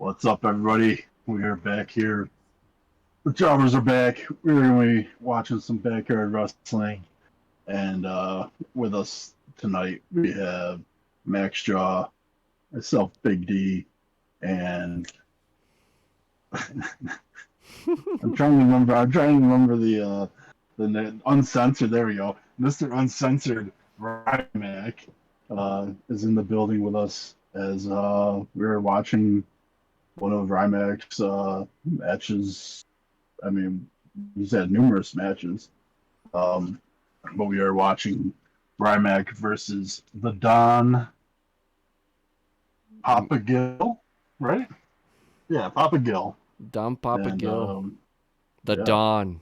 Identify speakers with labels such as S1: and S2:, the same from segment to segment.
S1: What's up, everybody? We are back here. The Jawbers are back. We're going to be watching some backyard wrestling. And with us tonight, we have Max Jaw, myself, Big D, and I'm trying to remember. The uncensored. There we go. Mr. Uncensored Raymack is in the building with us as we're watching one of Raymack's matches. I mean, he's had numerous matches, but we are watching Raymack versus the Don Papa Gill, right? Yeah, Papa Gill.
S2: Don Papa
S1: And,
S2: Gill. The
S1: yeah.
S2: Don.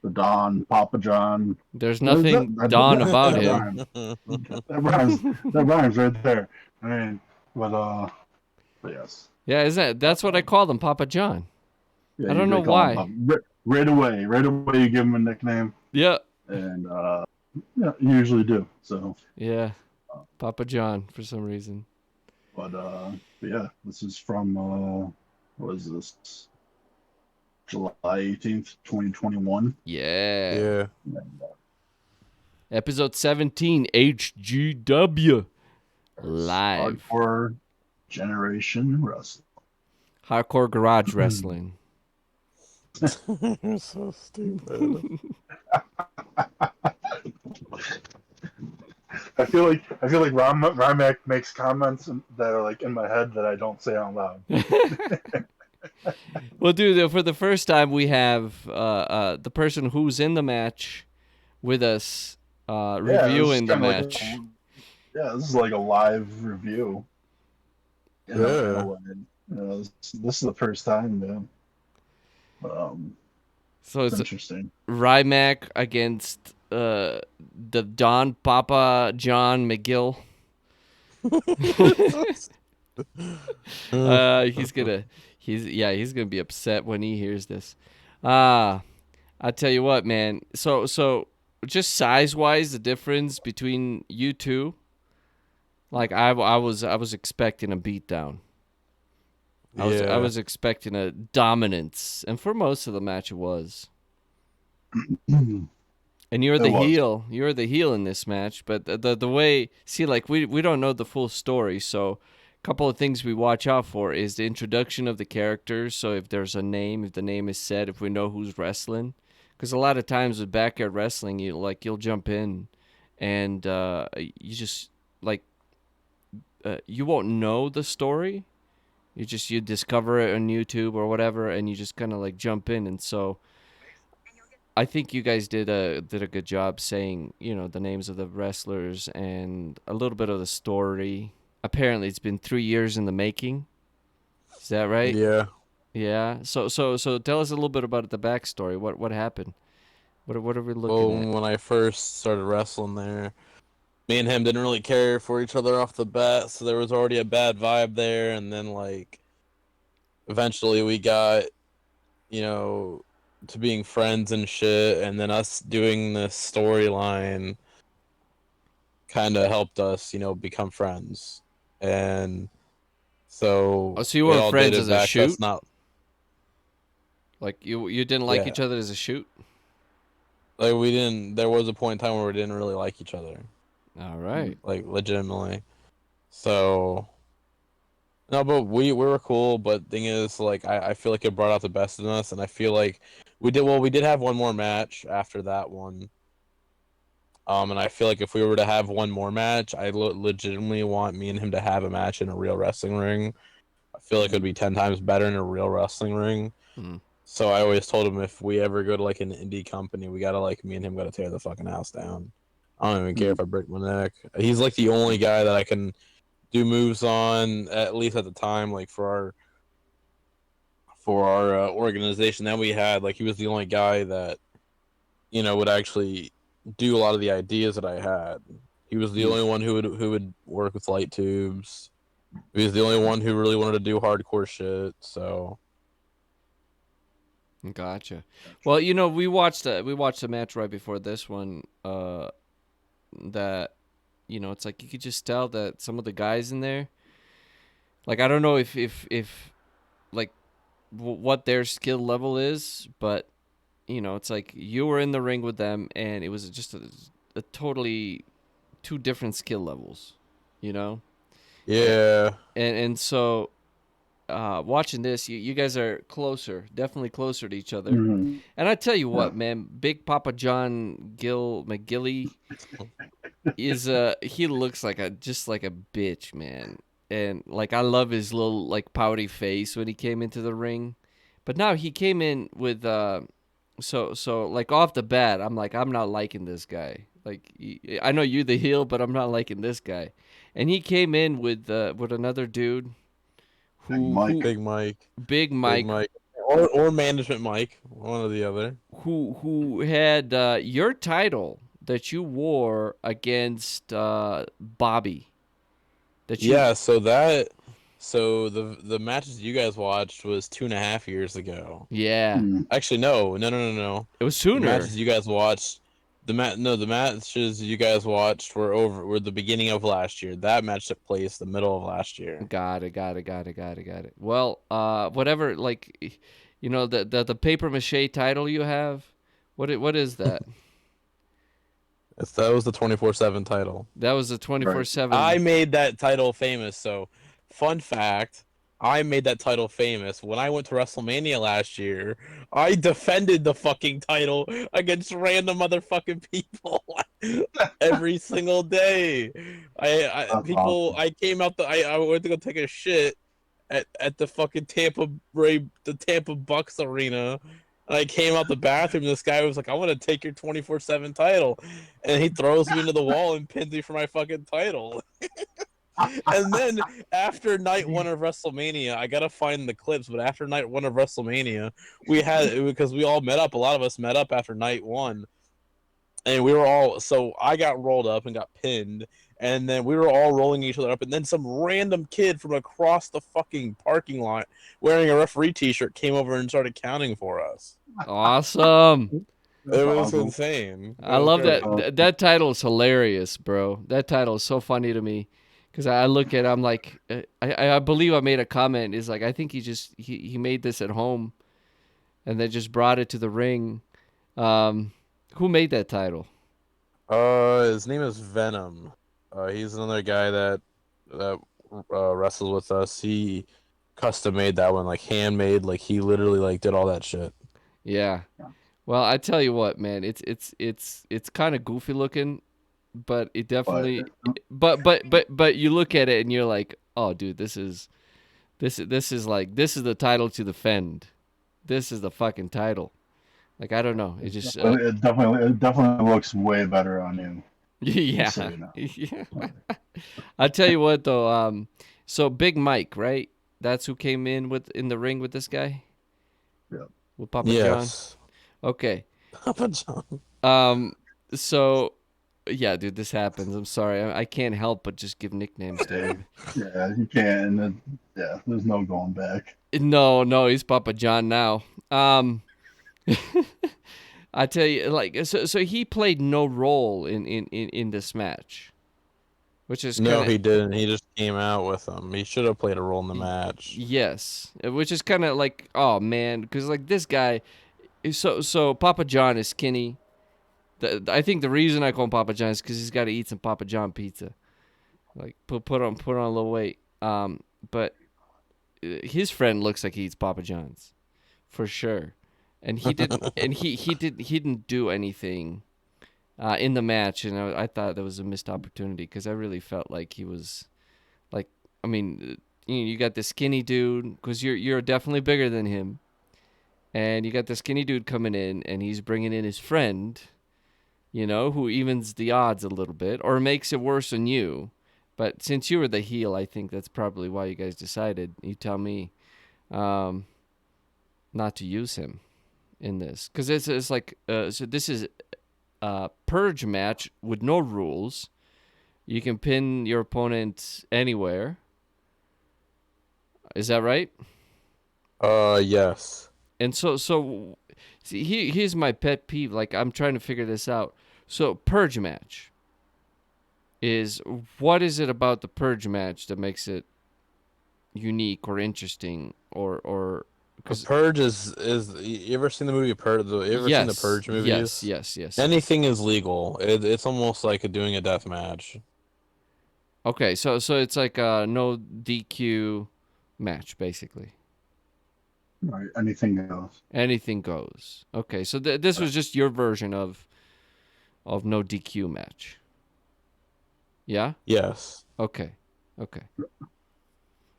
S1: The Don, Papa John.
S2: There's nothing Don about him.
S1: That rhymes right there. I mean, but yes.
S2: Yeah, that's what I call him, Papa John.
S1: Yeah,
S2: I don't know why.
S1: Right away you give him a nickname.
S2: Yeah.
S1: And yeah, you usually do. So
S2: yeah, Papa John for some reason.
S1: But yeah, this is from what is this? July 18th, 2021.
S2: Yeah. Episode 17, HGW. Live.
S1: Hardcore Generation Wrestling.
S2: Hardcore Garage Wrestling.
S3: You're so stupid.
S1: I feel like Raymack makes comments that are like in my head that I don't say out loud.
S2: Well, dude, for the first time we have the person who's in the match with us reviewing the match.
S1: Yeah, this is like a live review. This is the first time, man.
S2: So it's
S1: interesting.
S2: Raymack against the Don Papa John McGill. He's gonna be upset when he hears this. I tell you what, man. So just size wise, the difference between you two, like I was expecting a beatdown. I was expecting a dominance, and for most of the match it was. And you're the heel. You're the heel in this match, but the way, see, like we don't know the full story, so a couple of things we watch out for is the introduction of the characters. So if there's a name, if the name is said, if we know who's wrestling, because a lot of times with backyard wrestling, you'll jump in, and you just like you won't know the story. You discover it on YouTube or whatever, and you just kind of like jump in, and so. I think you guys did a good job saying, the names of the wrestlers and a little bit of the story. Apparently, it's been 3 years in the making. Is that right?
S3: Yeah.
S2: Yeah. So tell us a little bit about the backstory. What happened? What are we looking at?
S3: When I first started wrestling there, me and him didn't really care for each other off the bat, so there was already a bad vibe there. And then, like, eventually we got, to being friends and shit, and then us doing this storyline kind of helped us, become friends. And so
S2: you weren't friends as a shoot? Like you didn't like each other as a shoot?
S3: Like we didn't. There was a point in time where we didn't really like each other.
S2: All right.
S3: Like legitimately. So. No, but we were cool. But thing is, like, I feel like it brought out the best in us, and I feel like we did have one more match after that one. And I feel like if we were to have one more match, I legitimately want me and him to have a match in a real wrestling ring. I feel like it would be 10 times better in a real wrestling ring.
S2: Mm.
S3: So I always told him if we ever go to like an indie company, we gotta me and him gotta tear the fucking house down. I don't even care if I break my neck. He's like the only guy that I can do moves on, at least at the time, like for our organization that we had. Like he was the only guy that would actually do a lot of the ideas that I had. He was the only one who would work with light tubes. He was the only one who really wanted to do hardcore shit. So
S2: gotcha. Well, we watched a match right before this one. That it's like you could just tell that some of the guys in there, like I don't know if like what their skill level is, but it's like you were in the ring with them, and it was just a totally two different skill levels, you know. And
S3: Yeah.
S2: so watching this, you guys are closer, definitely closer to each other.
S1: Mhm.
S2: And I tell you
S1: Yeah.
S2: what, man, Big Papa John Gil McGilly is he looks like just like a bitch, man. And like I love his little like pouty face when he came into the ring. But now he came in with so like off the bat, I'm like I'm not liking this guy. Like I know you the heel, but I'm not liking this guy. And he came in with another dude
S1: Big Mike.
S3: Big Mike.
S2: Big
S3: Big
S2: Mike,
S3: Mike. Or Management Mike. One or the other.
S2: who had your title that you wore against Bobby. That you
S3: Yeah, so the matches you guys watched was 2.5 years ago.
S2: Yeah.
S1: Mm.
S3: Actually, no.
S2: It was
S3: The
S2: sooner.
S3: matches you guys watched, the matches you guys watched were the beginning of last year. That match took place the middle of last year.
S2: Got it. Well, whatever, like, the paper mache title you have. What is that?
S3: That was the 24/7 title.
S2: That was a
S1: Right.
S2: 24/7.
S3: I made that title famous. So, fun fact, I made that title famous when I went to WrestleMania last year. I defended the fucking title against random motherfucking people every single day.
S1: That's awesome.
S3: I came out I went to go take a shit at the fucking the Tampa Bucks arena. And I came out the bathroom. This guy was like, "I want to take your 24/7 title," and he throws me into the wall and pins me for my fucking title. And then after night one of WrestleMania, I gotta find the clips. But after night one of WrestleMania, because we all met up. A lot of us met up after night one, and we were all so I got rolled up and got pinned, and then we were all rolling each other up, and then some random kid from across the fucking parking lot wearing a referee T-shirt came over and started counting for us.
S2: Awesome.
S1: That's
S3: It was
S1: awesome.
S3: insane. It
S2: I
S3: was
S2: love
S3: great.
S2: that title is hilarious, bro. That title is so funny to me because I look at it, I'm like I believe I made a comment is like I think he made this at home and then just brought it to the ring. Who made that title?
S3: His name is Venom. He's another guy that wrestles with us. He custom made that one, like handmade. Like he literally like did all that shit.
S2: Yeah.
S1: Yeah.
S2: Well, I tell you what, man, it's kind of goofy looking, but it
S1: But
S2: definitely but you look at it and you're like, "Oh, dude, this is the title to defend. This is the fucking title." Like I don't know. It just
S1: it definitely looks way better on you. Just so
S2: yeah.
S1: you know.
S2: Yeah. I'll tell you what though, so Big Mike, right? That's who came in the ring with this guy?
S1: Yeah.
S2: With Papa John?
S3: Yes.
S2: Okay.
S3: Papa John.
S2: So yeah, dude, this happens. I'm sorry. I can't help but just give nicknames to everybody.
S1: Yeah, you can. Yeah, there's no going back.
S2: No, he's Papa John now. I tell you, like, so he played no role in this match, which is
S3: No,
S2: kind
S3: he
S2: of
S3: didn't. He just came out with him. He should have played a role in the match.
S2: yes, which is kind of like, oh man, because like this guy, so Papa John is skinny. I think the reason I call him Papa John is because he's got to eat some Papa John pizza, like put on a little weight. But his friend looks like he eats Papa John's, for sure, and he didn't, and he didn't do anything in the match, and I thought that was a missed opportunity because I really felt like he was, like, I mean, you got this skinny dude because you're definitely bigger than him, and you got the skinny dude coming in, and he's bringing in his friend, who evens the odds a little bit or makes it worse than you. But since you were the heel, I think that's probably why you guys decided, you tell me, not to use him in this. Because it's like, so this is a purge match with no rules. You can pin your opponent anywhere. Is that right?
S3: Yes.
S2: And so see, here's my pet peeve. Like, I'm trying to figure this out. So, purge match what is it about the purge match that makes it unique or interesting or
S3: The
S2: because
S3: Purge is you ever seen the movie Purge? You ever seen the
S2: yes,
S3: Purge
S2: yes,
S3: movies?
S2: yes, yes, yes.
S3: Anything is legal. It's almost like doing a death match.
S2: Okay, so it's like a no DQ match basically.
S1: Right. Anything else?
S2: Anything goes. Okay, so this was just your version of no DQ match. Yeah.
S3: Yes.
S2: Okay. Okay.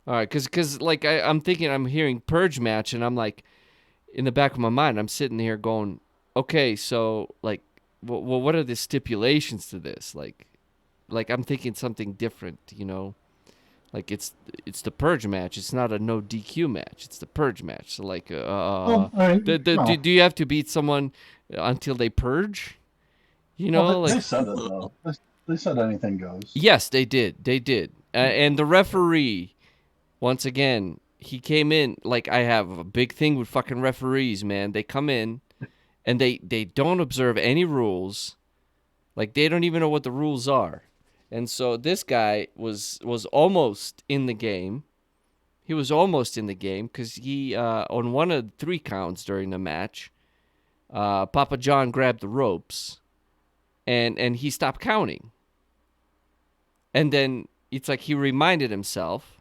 S2: All right. Cause like I'm thinking I'm hearing purge match and I'm like in the back of my mind I'm sitting here going, okay, so like, well, what are the stipulations to this? Like I'm thinking something different. Like it's the purge match. It's not a no DQ match. It's the purge match. So like,
S1: Oh, all right. Well,
S2: do you have to beat someone until they purge?
S1: well, they
S2: Like
S1: said it though. They said anything goes.
S2: yes, they did. They did. And the referee, once again, he came in like I have a big thing with fucking referees, man. They come in and they don't observe any rules. Like they don't even know what the rules are. And so this guy was almost in the game. He was almost in the game because he on one of the 3 counts during the match, Papa John grabbed the ropes and he stopped counting. And then it's like he reminded himself,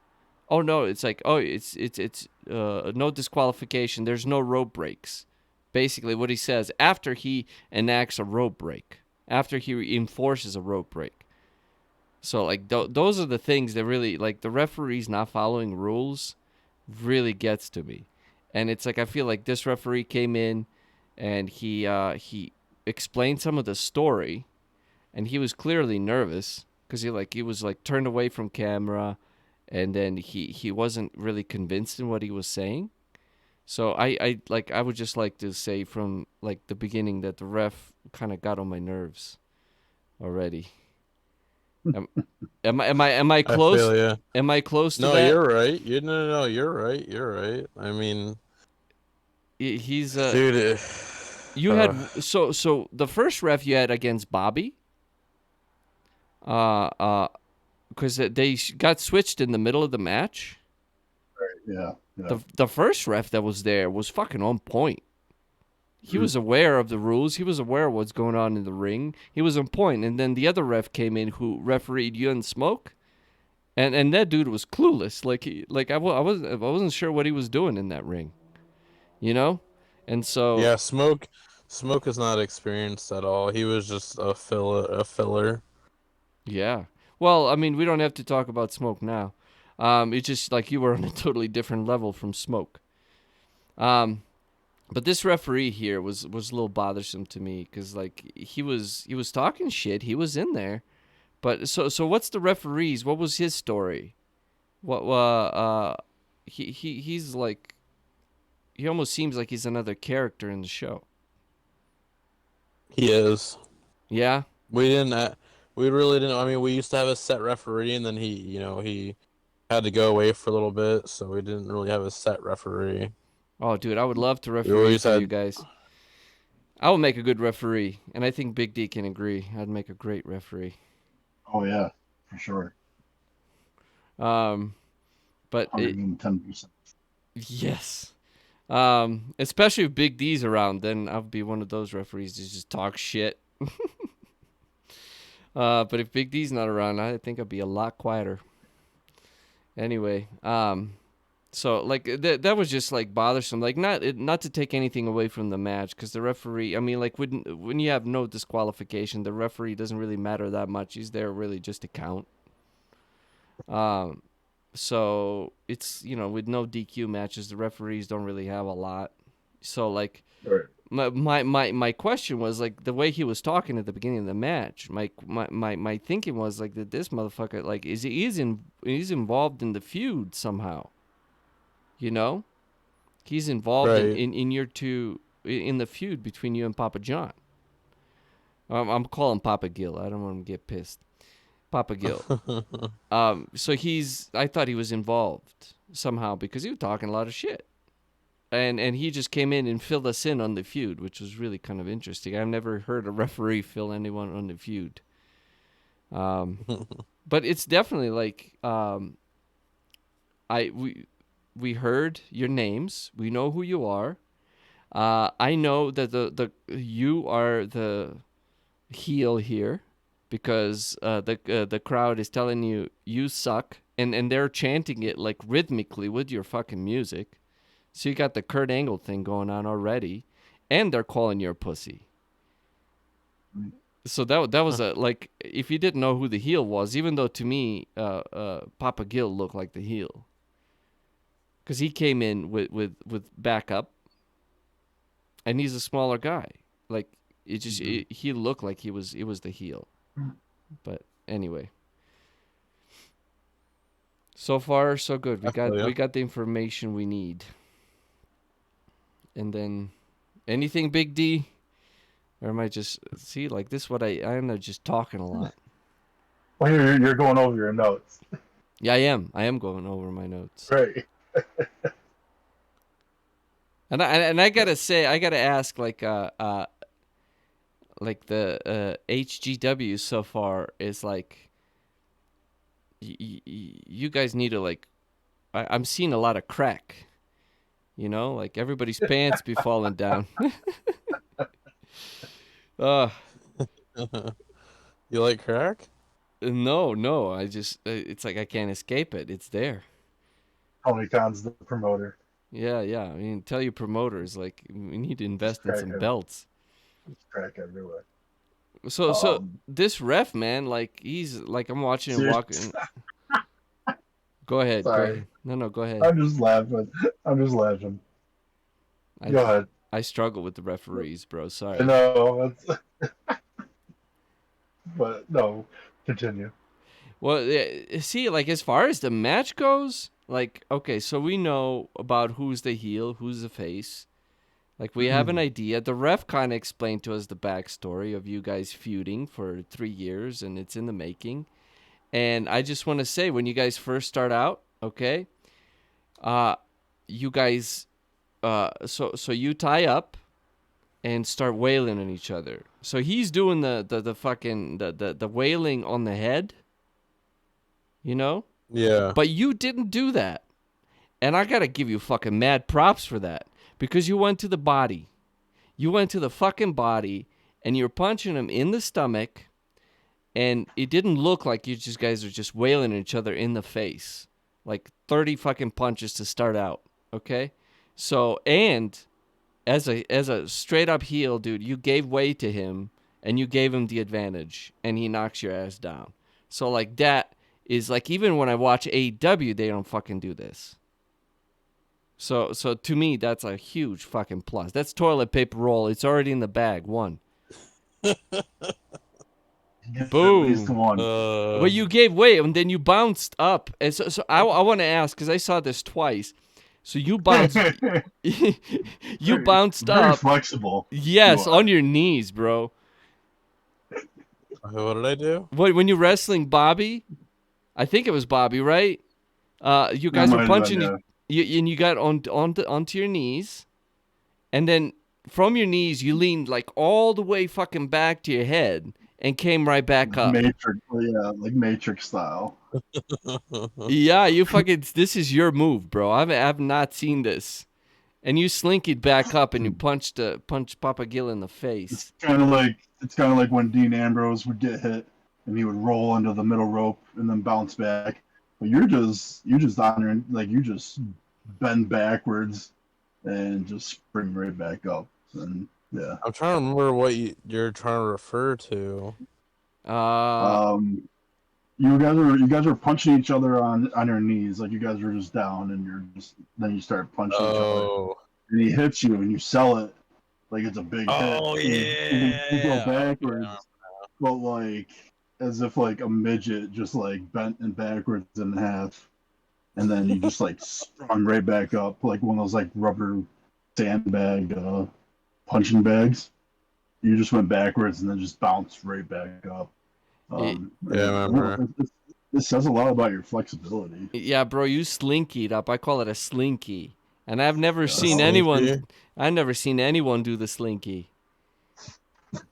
S2: oh no, it's like, oh, it's no disqualification. There's no rope breaks. Basically, what he says after he enacts a rope break, after he enforces a rope break. So like those are the things that really like the referees not following rules really gets to me. And it's like I feel like this referee came in and he explained some of the story and he was clearly nervous because he was like turned away from camera and then he wasn't really convinced in what he was saying. So I would just like to say from like the beginning that the ref kind of got on my nerves already. Am, am I
S3: I
S2: close?
S3: feel you.
S2: Am I close to
S3: No,
S2: that?
S3: you're right. You no, you're right. You're right. I mean,
S2: He's
S3: dude.
S2: you had so the first ref you had against Bobby uh uh because they got switched in the middle of the match.
S1: Yeah. Yeah.
S2: The first ref that was there was fucking on point. He was aware of the rules. He was aware of what's going on in the ring. He was on point. And then the other ref came in who refereed you and Smoke, and that dude was clueless. I wasn't sure what he was doing in that ring, you know. And so
S3: Yeah, Smoke is not experienced at all. He was just a filler.
S2: yeah. Well, I mean, we don't have to talk about Smoke now. It's just like you were on a totally different level from Smoke. But this referee here was a little bothersome to me because like he was talking shit. He was in there, but so what's the referee's? What was his story? What he's like he almost seems like he's another character in the show.
S3: He is.
S2: Yeah.
S3: We didn't. We really didn't. I mean, we used to have a set referee, and then he had to go away for a little bit, so we didn't really have a set referee.
S2: Oh, dude, I would love to
S3: We
S2: referee
S3: always
S2: for you
S3: had.
S2: guys. I would make a good referee, and I think Big D can agree. I'd make a great referee.
S1: Oh yeah, for sure.
S2: Um, but it,
S1: 110%.
S2: yes. Especially if Big D's around, then I'll be one of those referees that just talk shit. But if Big D's not around, I think I'd be a lot quieter. Anyway, so like that was just like bothersome. Like not to take anything away from the match, because the referee. I mean, like when you have no disqualification, the referee doesn't really matter that much. He's there really just to count. Um, so it's with no DQ matches, the referees don't really have a lot. So like
S1: Right.
S2: my question was like the way he was talking at the beginning of the match. My thinking was like that this motherfucker like he's involved in the feud somehow. You know, he's involved
S3: Right.
S2: in your two in the feud between you and Papa John. I'm calling Papa Gill. I don't want him to get pissed. Papa Gill. So I thought he was involved somehow because he was talking a lot of shit. And he just came in and filled us in on the feud, which was really kind of interesting. I've never heard a referee fill anyone on the feud. But it's definitely like we heard your names. We know who you are. I know that you are the heel here because the crowd is telling you suck, and they're chanting it like rhythmically with your fucking music. So you got the Kurt Angle thing going on already, and they're calling you a pussy. So that was a like, if you didn't know who the heel was, even though to me Papa Gil looked like the heel because he came in with backup, and he's a smaller guy. Like it just he looked like he was the heel. But anyway, so far so good. We got the information we need. And then anything, Big D? Or am I just see like this? What I'm just talking a lot.
S1: Well, you're going over your notes.
S2: Yeah, I am. I am going over my notes.
S1: Right.
S2: And I gotta say, I gotta ask, like the HGW so far is like, you guys need to like, I'm seeing a lot of crack. You know, like everybody's pants be falling down.
S3: You like crack?
S2: No. I just it's like I can't escape it. It's there.
S1: Tony Khan's the promoter.
S2: Yeah. I mean, tell your promoters like we need to invest in some belts.
S1: There's crack everywhere.
S2: So this ref, man, like he's like, I'm watching him walking. Go ahead.
S1: Sorry.
S2: No, go ahead.
S1: I'm just laughing. Go ahead.
S2: I struggle with the referees, bro. Sorry.
S1: I know. But no, continue.
S2: Well, see, like as far as the match goes, like, okay, so we know about who's the heel, who's the face. Like we have an idea. The ref kind of explained to us the backstory of you guys feuding for 3 years, and it's in the making. And I just want to say, when you guys first start out, okay, you guys, so you tie up and start wailing on each other. So he's doing the fucking the wailing on the head, you know?
S3: Yeah.
S2: But you didn't do that. And I gotta give you fucking mad props for that. Because you went to the body. You went to the fucking body and you're punching him in the stomach, and it didn't look like you just guys are just wailing at each other in the face. Like 30 fucking punches to start out. Okay? So, and as a straight up heel, dude, you gave way to him and you gave him the advantage, and he knocks your ass down. So like that is like, even when I watch AEW, they don't fucking do this. So to me, that's a huge fucking plus. That's toilet paper roll. It's already in the bag. One. Boom.
S1: At least one.
S2: But you gave way, and then you bounced up. And so I want to ask, because I saw this twice. So you bounced, you bounced
S1: very
S2: up.
S1: Flexible.
S2: Yes, on your knees, bro.
S3: What did I do?
S2: When you're wrestling Bobby, I think it was Bobby, right? You guys were punching, and you got onto your knees, and then from your knees you leaned like all the way fucking back to your head and came right back up.
S1: Like Matrix style.
S2: Yeah, you fucking. This is your move, bro. I've not seen this. And you slinkied back up and you punched Papa Gil in the face.
S1: It's kind of like when Dean Ambrose would get hit and he would roll under the middle rope and then bounce back. But you're just on there, like you just bend backwards and just spring right back up. And yeah.
S3: I'm trying to remember what you're trying to refer to.
S1: You guys are punching each other on your knees, like you guys are just down, and then you start punching each other. And he hits you, and you sell it like it's a big hit.
S3: Oh yeah.
S1: You go backwards, but like as if like a midget just like bent and backwards in half, and then you just like sprung right back up like one of those like rubber sandbag punching bags. You just went backwards and then just bounced right back up.
S3: Yeah, I remember.
S1: This says a lot about your flexibility.
S2: Yeah, bro, you slinkied up. I call it a slinky. And I've never seen anyone do the slinky.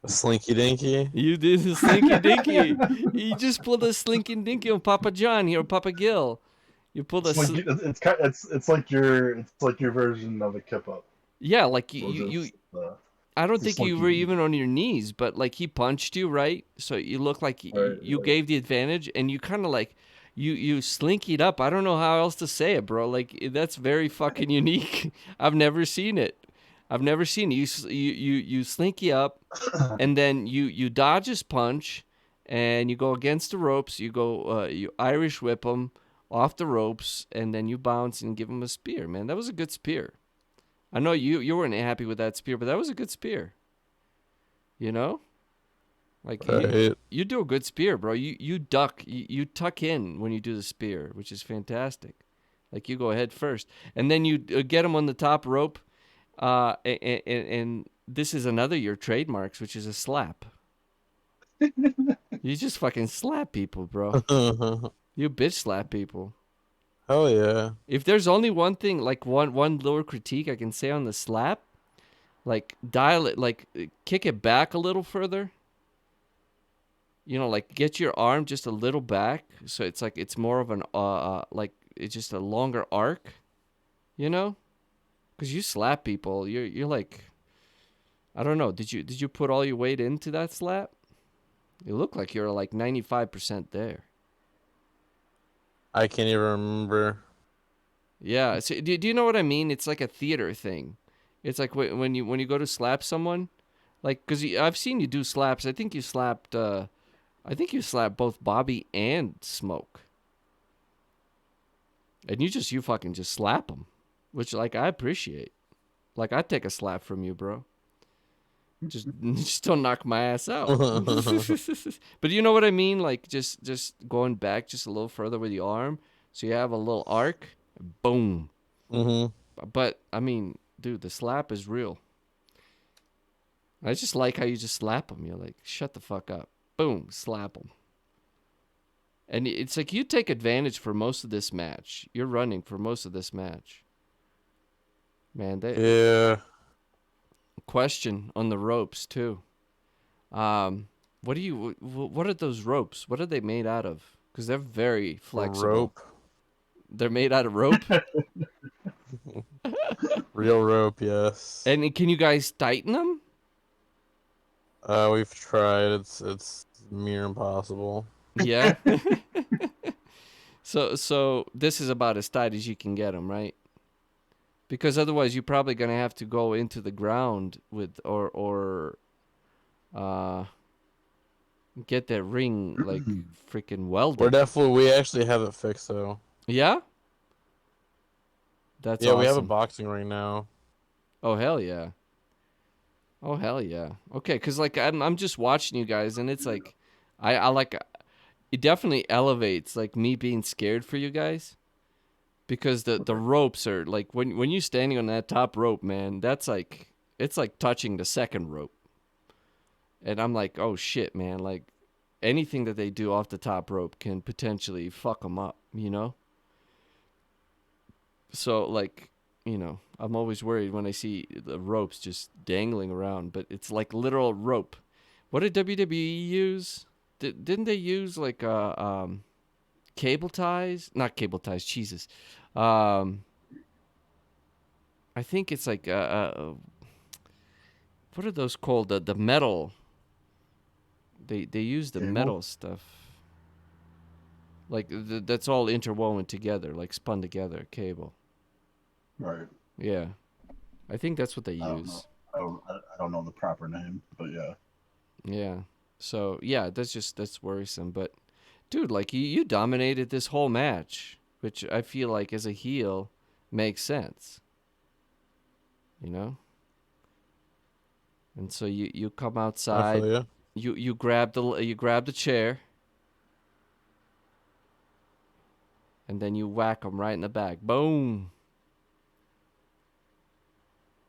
S3: A slinky dinky?
S2: You did the slinky dinky. You just pulled a slinky dinky on Papa John here, Papa Gil. You pull the
S1: It's like it's like your version of a kip up.
S2: yeah, like
S1: So just
S2: I don't
S1: it's a
S2: think you
S1: slinky
S2: were
S1: knee.
S2: even on your knees, but like he punched you, right? So you look like
S1: Right,
S2: you
S1: right.
S2: gave the advantage, and you kind of like you slinkied up. I don't know how else to say it, bro. Like that's very fucking unique. I've never seen it. I've never seen it. You slinky up, and then you dodge his punch, and you go against the ropes. You go you Irish whip him off the ropes, and then you bounce and give him a spear. Man, that was a good spear. I know you weren't happy with that spear, but that was a good spear. You know, like
S3: Right.
S2: you do a good spear, bro. You duck, you tuck in when you do the spear, which is fantastic. Like you go ahead first, and then you get him on the top rope. And this is another of your trademarks, which is a slap. You just fucking slap people, bro. You bitch slap people.
S3: Hell yeah.
S2: If there's only one thing, like one lower critique I can say on the slap, like dial it, like kick it back a little further. You know, like get your arm just a little back, so it's like it's more of an like it's just a longer arc. You know, because you slap people, you're like, I don't know. Did you put all your weight into that slap? You look like you're like 95% there.
S3: I can't even remember.
S2: Yeah. So, do you know what I mean? It's like a theater thing. It's like when you go to slap someone, like because I've seen you do slaps. I think you slapped. I think you slapped both Bobby and Smoke. And you fucking just slap them, which like I appreciate. Like I'd take a slap from you, bro. Just don't knock my ass out. But you know what I mean? Like just going back just a little further with your arm, so you have a little arc. Boom.
S3: Mhm.
S2: But I mean, dude, the slap is real. I just like how you just slap them. You're like, shut the fuck up. Boom, slap them. And it's like you take advantage for most of this match. You're running for most of this match. Man,
S3: Yeah.
S2: question on the ropes too. What what are those ropes? What are they made out of? Because they're very flexible.
S3: Rope.
S2: They're made out of rope.
S3: Real rope, yes.
S2: And can you guys tighten them?
S3: We've tried. It's near impossible.
S2: Yeah. So this is about as tight as you can get them, right? Because otherwise you're probably gonna have to go into the ground with or get that ring like freaking welded.
S3: We actually have it fixed though.
S2: Yeah? That's
S3: Yeah,
S2: awesome.
S3: we have a boxing ring now.
S2: Oh hell yeah. Oh hell yeah. Okay, cuz like I'm just watching you guys and it's like I like it definitely elevates like me being scared for you guys. Because the ropes are like when you're standing on that top rope, man, that's like it's like touching the second rope. And I'm like, "Oh shit, man, like anything that they do off the top rope can potentially fuck them up, you know?" So like, you know, I'm always worried when I see the ropes just dangling around, but it's like literal rope. What did WWE use? Didn't they use like cable ties? Not cable ties, Jesus. Um I think it's like what are those called? The metal. They use the
S1: Cable?
S2: metal stuff. Like that's all interwoven together, like spun together, cable.
S1: Right.
S2: Yeah. I think that's what they
S1: I don't know.
S2: use.
S1: I don't know the proper name, but yeah.
S2: Yeah. So yeah, that's worrisome. But dude, like you dominated this whole match, which I feel like as a heel makes sense. You know? And so you come
S3: I
S2: outside,
S3: feel you.
S2: you grab the chair, and then you whack them right in the back. Boom.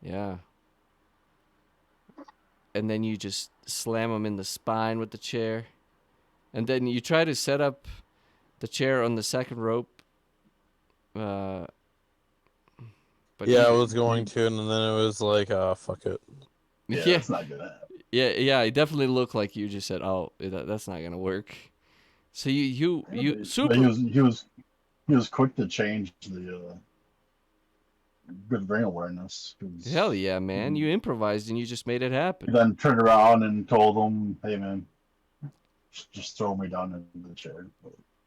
S2: Yeah. And then you just slam them in the spine with the chair. And then you try to set up the chair on the second rope. But
S3: Yeah, I was going to, and then it was like, fuck it.
S1: Yeah,
S2: yeah,
S1: that's not gonna happen.
S2: yeah. It definitely looked like you just said, "Oh, that's not gonna work." So you
S1: But
S2: super.
S1: he was he was quick to change the good ring awareness.
S2: Hell yeah, man. You improvised and you just made it happen.
S1: He then turned around and told him, "Hey, man, just throw me down in the chair."
S2: It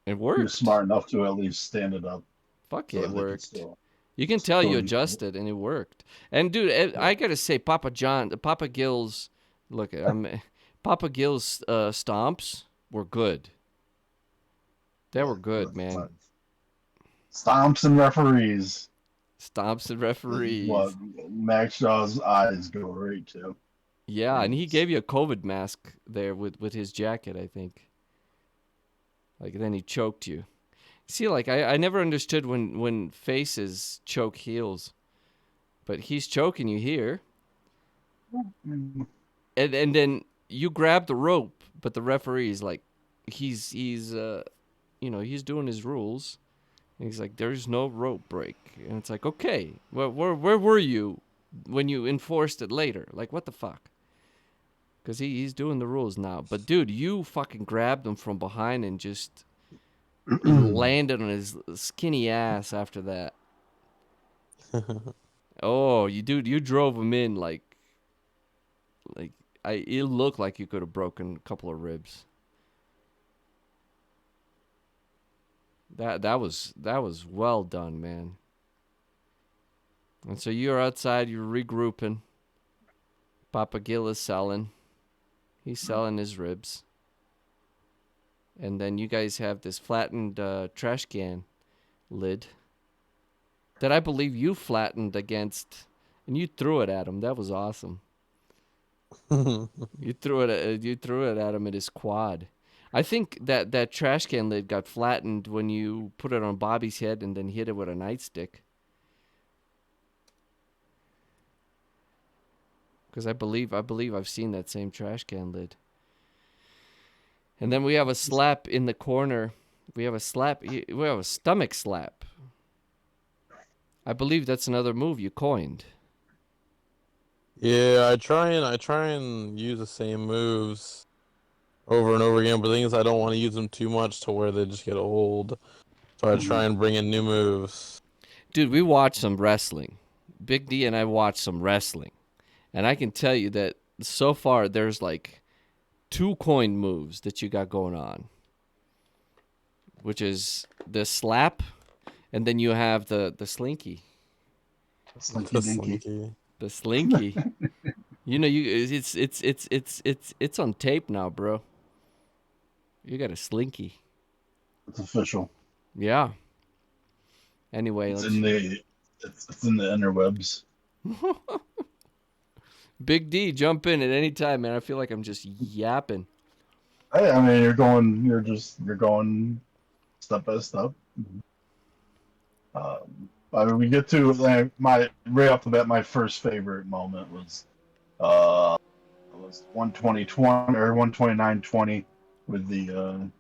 S1: He was
S2: worked.
S1: smart enough to at least stand it up.
S2: Fuck
S1: So
S2: yeah,
S1: that
S2: it
S1: they could
S2: worked.
S1: still.
S2: You can tell you
S1: Still-
S2: adjusted and it worked. And dude, I gotta say, Papa Gill's, look, Papa Gill's stomps were good. They were good, man.
S1: Stomps and referees.
S2: Stomps and referees.
S1: What Max Shaw's eyes go right to.
S2: Yeah, and he
S1: Yes.
S2: gave you a COVID mask there with his jacket, I think. Like then he choked you. See, like I never understood when faces choke heels, but he's choking you here, and then you grab the rope, but the referee's like, he's he's doing his rules, and he's like, there's no rope break, and it's like, okay, well, where were you when you enforced it later? Like, what the fuck? Because he's doing the rules now. But dude, you fucking grabbed him from behind and just landed on his skinny ass after that. Oh, you drove him in like it looked like you could have broken a couple of ribs. That was well done, man. And so you're outside, you're regrouping. Papa Gill is selling. He's selling his ribs. And then you guys have this flattened trash can lid that I believe you flattened against, and you threw it at him. That was awesome. You threw it at him at his quad. I think that trash can lid got flattened when you put it on Bobby's head and then hit it with a nightstick. Because I believe I've seen that same trash can lid. And then we have a slap in the corner. We have a stomach slap. I believe that's another move you coined.
S3: Yeah, I try and use the same moves over and over again, but the thing is I don't want to use them too much to where they just get old. So I try and bring in new moves.
S2: Dude, we watched some wrestling. Big D and I watched some wrestling. And I can tell you that so far there's like 2 coined moves that you got going on. Which is the slap, and then you have the slinky.
S1: Slinky dinky.
S3: Slinky.
S2: The slinky. You know, it's on tape now, bro. You got a slinky.
S1: It's official.
S2: Yeah. Anyway,
S1: It's in the interwebs.
S2: Big D, jump in at any time, man. I feel like I'm just yapping.
S1: Hey, I mean, you're going step by step. I mean, we get to like, my right off the bat. My first favorite moment was it was 120-20 or 129-20 with the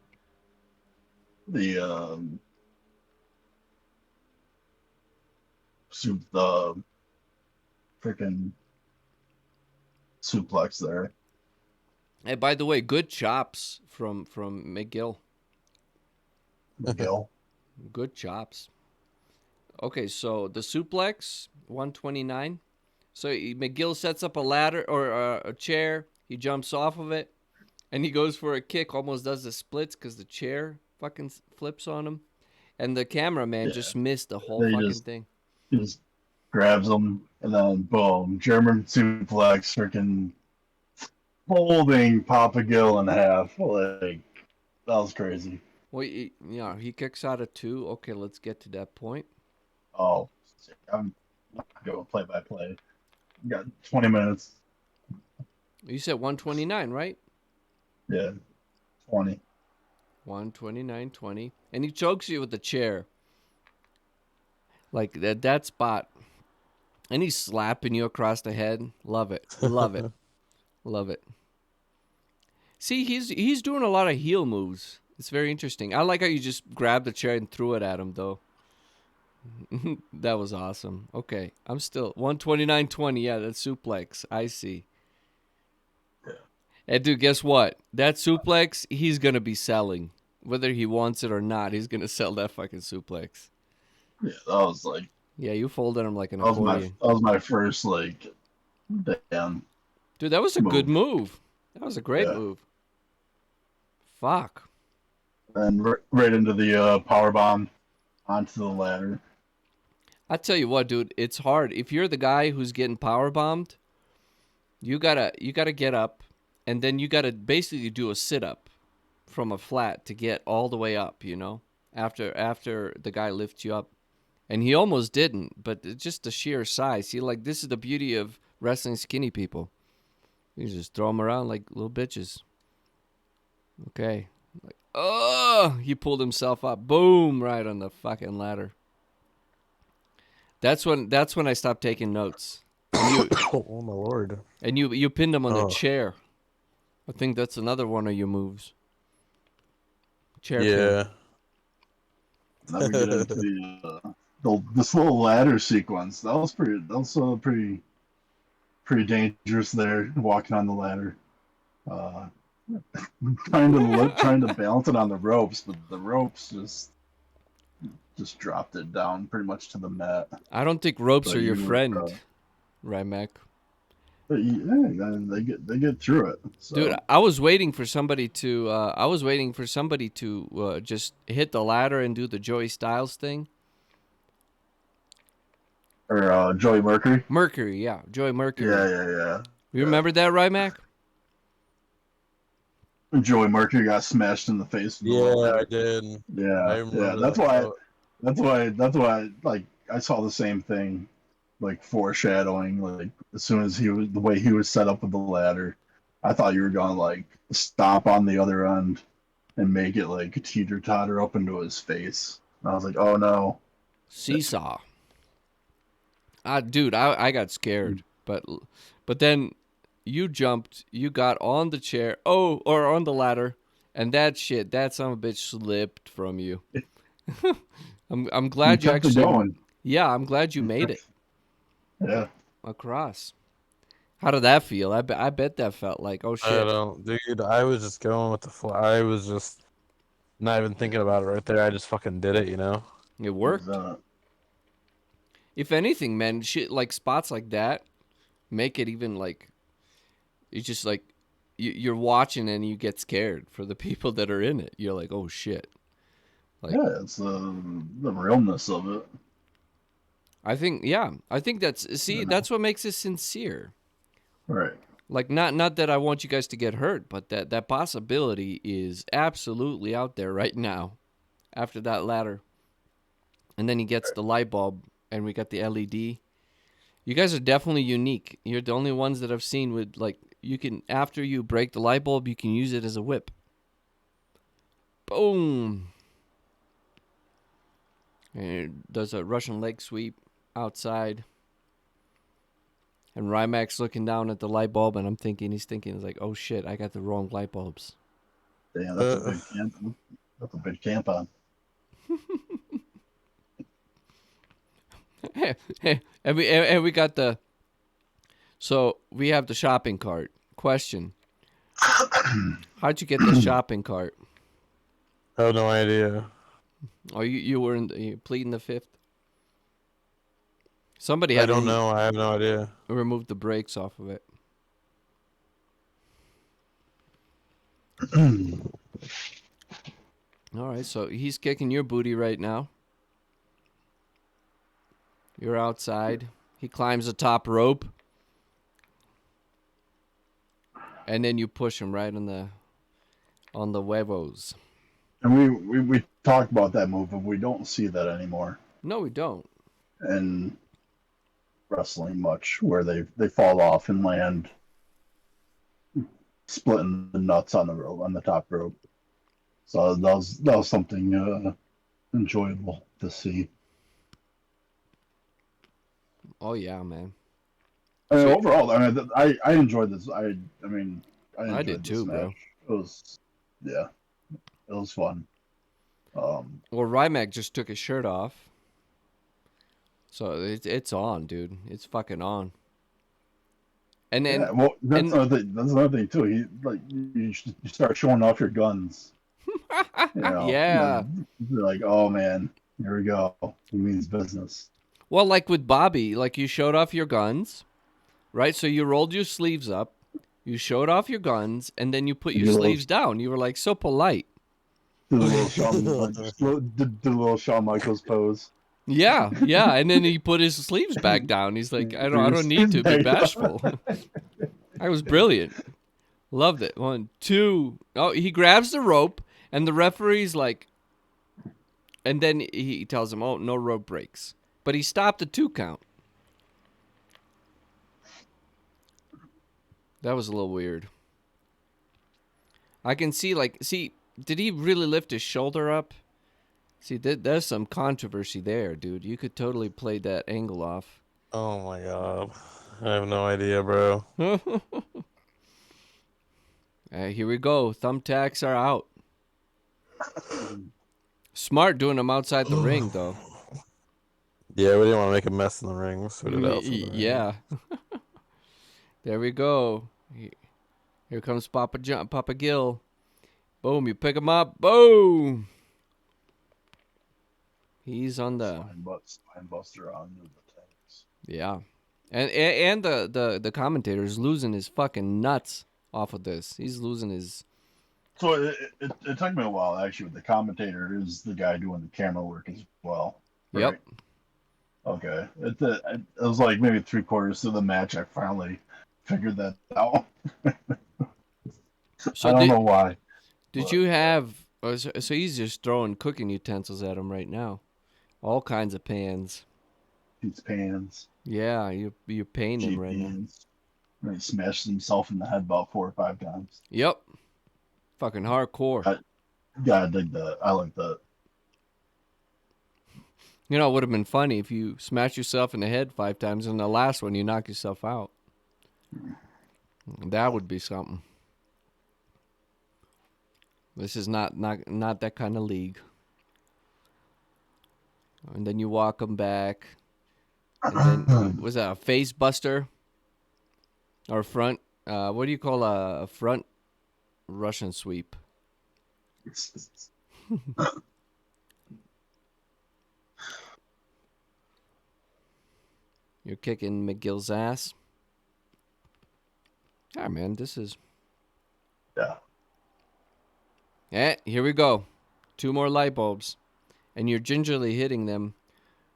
S1: freaking suplex there.
S2: Hey, by the way, good chops from McGill.
S1: Miguel.
S2: Good chops. Okay, so the suplex, 129. So McGill sets up a ladder or a chair. He jumps off of it, and he goes for a kick. Almost does the splits because the chair fucking flips on him, and the cameraman just missed the whole fucking thing.
S1: He just grabs him, and then boom, German suplex, freaking holding Papa Gill in half. Like that was crazy.
S2: Well, he kicks out of 2. Okay, let's get to that point.
S1: Oh, I'm not going play by play. Got 20 minutes.
S2: You said 129, right?
S1: Yeah, 20.
S2: 129.20, and he chokes you with the chair. Like that spot. And he's slapping you across the head. Love it. Love it. Love it. See, he's doing a lot of heel moves. It's very interesting. I like how you just grabbed the chair and threw it at him, though. That was awesome. Okay, I'm still 129.20. Yeah, that's suplex. I see.
S1: Yeah.
S2: And dude, guess what? That suplex, he's gonna be selling. Whether he wants it or not, he's gonna sell that fucking suplex.
S1: Yeah, that was like
S2: Yeah, you folded him like an
S1: that was my
S2: accordion.
S1: first like damn
S2: Dude, that was a good move. That was a great move. Fuck.
S1: And right into the power bomb onto the ladder.
S2: I tell you what, dude, it's hard. If you're the guy who's getting power bombed, you gotta get up, and then you gotta basically do a sit up from a flat to get all the way up. You know, after the guy lifts you up, and he almost didn't, but it's just the sheer size. See, like this is the beauty of wrestling skinny people. You just throw them around like little bitches. Okay. Like, oh, he pulled himself up. Boom, right on the fucking ladder. That's when I stopped taking notes. And
S3: Oh my lord.
S2: And you pinned him on the chair. I think that's another one of your moves. Chair
S3: Yeah.
S1: Pin. Now we get into this little ladder sequence. That was pretty dangerous there, walking on the ladder. Trying to balance it on the ropes, but the ropes just dropped it down pretty much to the mat.
S2: I don't think ropes are your friend, Raymack.
S1: But yeah, they get through it. So.
S2: Dude, I was waiting for somebody to just hit the ladder and do the Joey Styles thing.
S1: Or Joey Mercury.
S2: Mercury, yeah, Joey Mercury.
S1: Yeah.
S2: You remember that, Raymack?
S1: Joey Mercury got smashed in the face.
S3: Yeah, I did.
S1: Yeah, That's why. Like I saw the same thing, like foreshadowing. Like as soon as the way he was set up with the ladder, I thought you were gonna like stop on the other end and make it like teeter totter up into his face. And I was like, oh no.
S2: Seesaw. Dude, I got scared, but then you jumped, you got on the chair, or on the ladder, and that son of a bitch slipped from you. I'm glad you actually
S1: going.
S2: Yeah, I'm glad you made it.
S1: Yeah.
S2: Across. How did that feel? I bet that felt like, oh shit.
S3: I don't, dude. I was just going with the flow. I was just not even thinking about it right there. I just fucking did it, you know.
S2: It worked. If anything, man, shit like spots like that make it even like. It's just like you're watching and you get scared for the people that are in it. You're like, oh shit. Like,
S1: yeah, it's the realness of it.
S2: I think that's what makes it sincere.
S1: Right.
S2: Like not that I want you guys to get hurt, but that possibility is absolutely out there right now. After that ladder, and then he gets the light bulb, and we got the LED. You guys are definitely unique. You're the only ones that I've seen with like. You can, after you break the light bulb, you can use it as a whip. Boom. And it does a Russian leg sweep outside. And Raymack's looking down at the light bulb, and he's thinking, like, oh shit, I got the wrong light bulbs.
S1: Damn, that's a big camp. That's a big camp on.
S2: Hey, and we got the. So we have the shopping cart. Question: how'd you get the shopping cart?
S3: I have no idea.
S2: Oh, you were pleading the fifth. Somebody had.
S3: I don't know. I have no idea.
S2: Removed the brakes off of it. All right, so he's kicking your booty right now. You're outside. He climbs the top rope. And then you push him right on the huevos.
S1: And we talked about that move, but we don't see that anymore.
S2: No, we don't.
S1: And wrestling much, where they fall off and land splitting the nuts on the top rope. So that was something enjoyable to see.
S2: Oh yeah, man.
S1: I mean, overall, I enjoyed this. I
S2: did too, bro.
S1: It was fun.
S2: Well, Raymack just took his shirt off, so it's on, dude. It's fucking on. And then,
S1: that's another thing too. You start showing off your guns. You know,
S2: Yeah.
S1: they're like, oh man, here we go. He means business.
S2: Well, like with Bobby, like you showed off your guns, right? So you rolled your sleeves up, you showed off your guns, and then you put your
S1: You little,
S2: sleeves down. You were like so polite.
S1: did a little Shawn, like, did a little Shawn Michaels pose.
S2: Yeah, yeah. And then he put his sleeves back down. He's like, I don't need to be bashful. I was brilliant. Loved it. 1, 2. Oh, he grabs the rope, and the referee's like, and then he tells him, oh, no rope breaks. But he stopped the 2 count. That was a little weird. I can see, did he really lift his shoulder up? See, there's some controversy there, dude. You could totally play that angle off.
S3: Oh my god. I have no idea, bro.
S2: Here we go. Thumbtacks are out. Smart doing them outside the ring, though.
S3: Yeah, we didn't want to make a mess in the ring, so we did it outside the ring.
S2: Yeah. There we go. Here comes Papa Gil. Boom, you pick him up. Boom. He's on the
S1: Spinebuster on the tanks.
S2: yeah, and the commentator is losing his fucking nuts off of this. He's losing his.
S1: So it took me a while actually. The commentator is the guy doing the camera work as well. Right?
S2: Yep.
S1: Okay. It was like maybe 3/4 of the match. I finally figured that out.
S2: So
S1: I don't know why.
S2: Did you have? So he's just throwing cooking utensils at him right now. All kinds of pans.
S1: These pans.
S2: Yeah, you're paying him right now.
S1: And he smashes himself in the head about 4 or 5 times.
S2: Yep. Fucking hardcore.
S1: Gotta dig that. I like that.
S2: You know, it would have been funny if you smashed yourself in the head 5 times and the last one you knock yourself out. That would be something. This is not that kind of league. And then you walk them back. And then, was that a face buster? Or front? What do you call a front Russian sweep? You're kicking McGill's ass. Ah, man, this is...
S1: Yeah.
S2: Here we go. 2 more light bulbs. And you're gingerly hitting them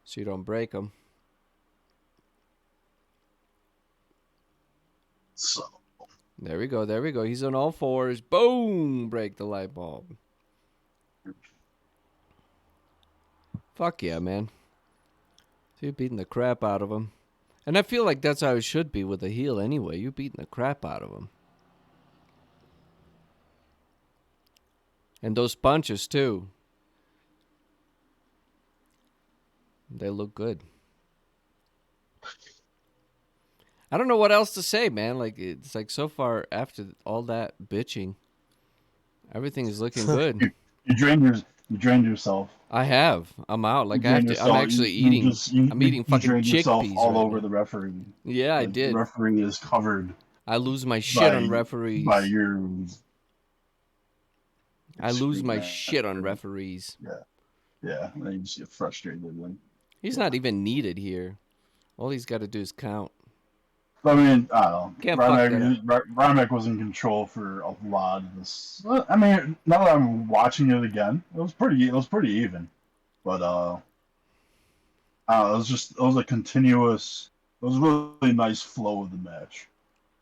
S2: so you don't break them.
S1: So.
S2: There we go. There we go. He's on all 4s. Boom! Break the light bulb. Fuck yeah, man. So you're beating the crap out of him. And I feel like that's how it should be with a heel anyway. You're beating the crap out of him. And those punches, too. They look good. I don't know what else to say, man. Like, it's like so far after all that bitching, everything is looking good.
S1: You drained yourself.
S2: I have. I'm out. Like, I'm actually eating. I'm eating fucking chickpeas
S1: all
S2: right
S1: over
S2: now.
S1: the referee.
S2: Yeah, I did.
S1: The referee is covered.
S2: I lose my shit on referees.
S1: By your.
S2: I lose my shit on referees.
S1: Yeah. And you just get frustrated.
S2: He's not even needed here. All he's got to do is count.
S1: I mean, I don't know.
S2: Raymack
S1: was in control for a lot of this. I mean, now that I'm watching it again, it was pretty even. But it was a continuous. It was a really nice flow of the match.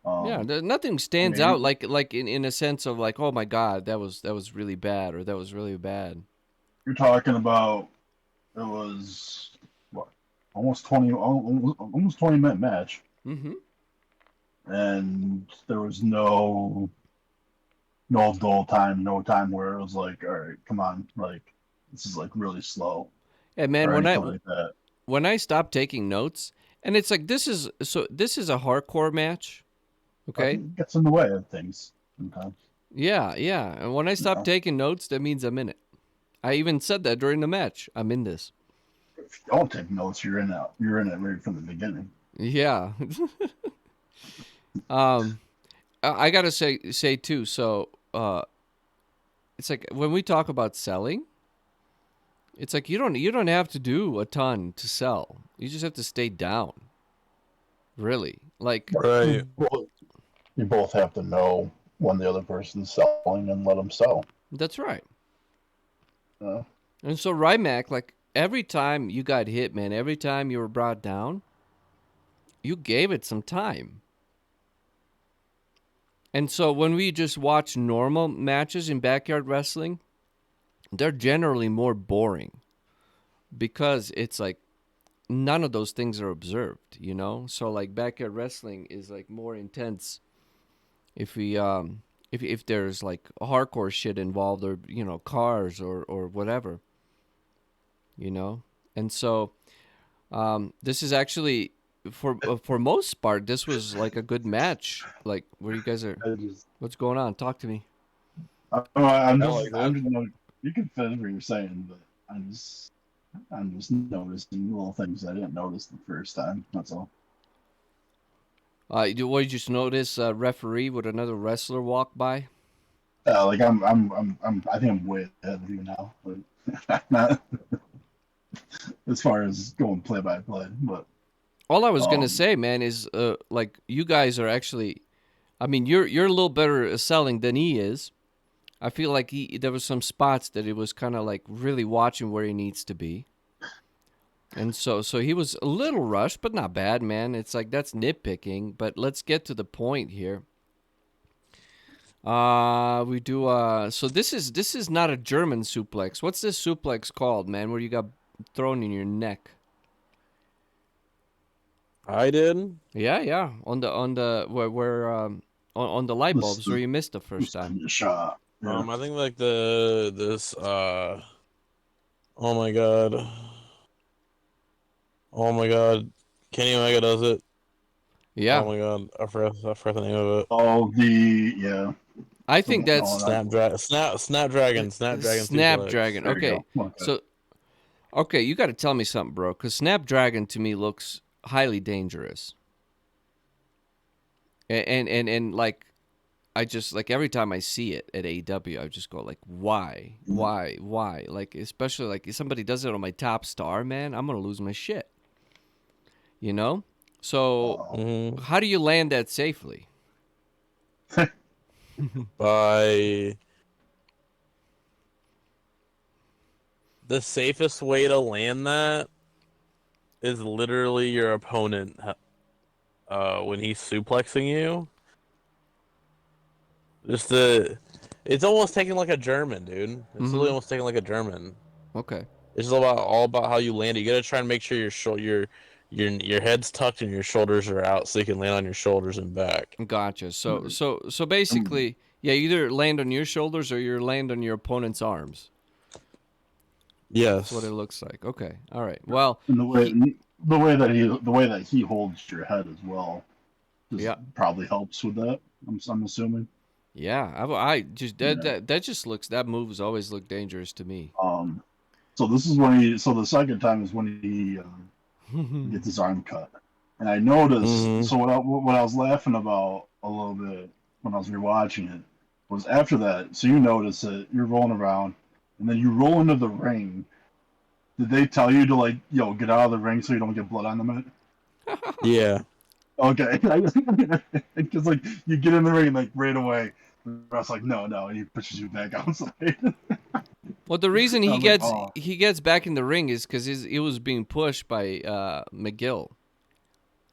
S2: Nothing stands out like in a sense of like, oh my god, that was really bad, or that was really bad.
S1: You're talking about it was what, almost 20-minute match.
S2: Mm-hmm.
S1: And there was no dull time, no time where it was like, all right, come on, like this is like really slow.
S2: Yeah, man,
S1: like
S2: when I stopped taking notes, and it's like this is a hardcore match. Okay?
S1: It gets in the way of things sometimes.
S2: Yeah. And when I stop taking notes, that means I'm in it. I even said that during the match. I'm in this.
S1: If you don't take notes, you're in it right from the beginning.
S2: Yeah. I gotta say too. So when we talk about selling, it's like you don't have to do a ton to sell. You just have to stay down. Really. Like
S3: Right.
S1: You both have to know when the other person's selling and let them sell.
S2: that's right.
S1: Uh,
S2: And so Raymack, like every time you got hit, man, every time you were brought down, you gave it some time. And so when we just watch normal matches in backyard wrestling, they're generally more boring because it's like none of those things are observed, you know? So like backyard wrestling is like more intense if we if there's like hardcore shit involved or, you know, cars or whatever, you know? And so this is actually for most part this was like a good match. Like where you guys are,
S1: I just,
S2: what's going on? Talk to me.
S1: I'm
S3: I
S1: just,
S3: like
S1: I'm
S3: that.
S1: just, you can finish what you're saying, but I'm just noticing little things I didn't notice the first time. That's all.
S2: What did you just notice? A referee with another wrestler walk by.
S1: Like I think I'm way ahead of you now. Like, not as far as going play by play, but
S2: All I was gonna
S1: um,
S2: say, man, is like you guys are actually. I mean, you're a little better at selling than he is. I feel like there was some spots that it was kind of like really watching where he needs to be, and so he was a little rushed, but not bad, man. It's like that's nitpicking, but let's get to the point here. We do so this is not a German suplex. What's this suplex called, man, where you got thrown in your neck?
S3: I did.
S2: Yeah, on the where on the light
S1: this
S2: bulbs where you missed the first
S1: this
S2: time.
S1: kind of shot. Yeah.
S3: I think like this oh my god. Oh my god. Kenny Omega does it. Oh
S2: Yeah,
S3: my god. I forgot the name of it.
S1: Oh, yeah.
S2: I
S1: The
S2: think
S1: one, no,
S2: that's
S1: not,
S3: Snapdragon suplex.
S2: Snapdragon.
S1: there you
S2: Okay,
S1: go. Okay.
S2: so okay, you got to tell me something, bro, because Snapdragon to me looks highly dangerous, and like I just like every time I see it at AEW, I just go like, why? Like especially like if somebody does it on my top star, man, I'm gonna lose my shit. You know? So
S3: Hmm.
S2: how do you land that safely?
S3: By the safest way to land that is literally your opponent when he's suplexing you. Just the it's almost taking like a German, dude. It's literally almost taking like a German.
S2: Okay.
S3: It's just all about how you land it. You gotta try and make sure your head's tucked and your shoulders are out so you can land on your shoulders and back.
S2: Gotcha. So
S1: Right.
S2: so basically, yeah, you either land on your shoulders or you land on your opponent's arms. That's what it
S3: Yes.
S2: looks like. Okay. All right. Well,
S1: And
S2: he,
S1: the way that he holds your head as well, just
S2: yeah.
S1: probably helps with that. I'm assuming.
S2: Yeah, I just
S1: Yeah.
S2: that just looks that moves always look dangerous to me.
S1: Um. So this is when he. So the second time is when he gets his arm cut, and I noticed.
S3: Hmm.
S1: So what I was laughing about a little bit when I was rewatching it was after that. So you notice that you're rolling around, and then you roll into the ring. Did they tell you to like, get out of the ring so you don't get blood on the mat?
S3: Yeah.
S1: Okay, because like you get in the ring like right away, the ref's like no, and he pushes you back outside.
S2: Well, the reason
S1: I was like, oh,
S2: he gets back in the ring is because he was being pushed by McGill.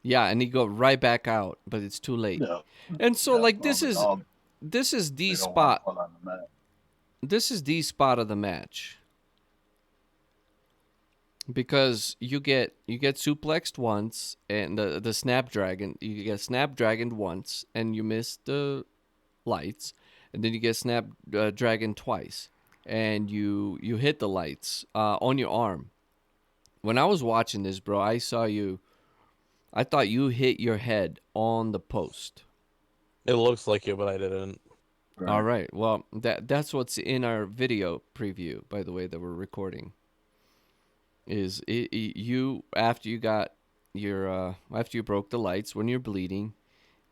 S2: Yeah, and he go right back out, but it's too late.
S1: yeah,
S2: And so
S1: yeah.
S2: like
S1: I was like, oh,
S2: this is the
S1: they don't want
S2: spot.
S1: blood on the mat.
S2: This is the spot of the match. Because you get suplexed once and the snapdragon you get snapdragoned once and you miss the lights, and then you get snapdragon twice and you hit the lights on your arm. When I was watching this, bro, I thought you hit your head on the post.
S3: It looks like it, but I didn't.
S1: Right.
S2: All right, well that's what's in our video preview, by the way, that we're recording. Is you after you got your after you broke the lights when you're bleeding,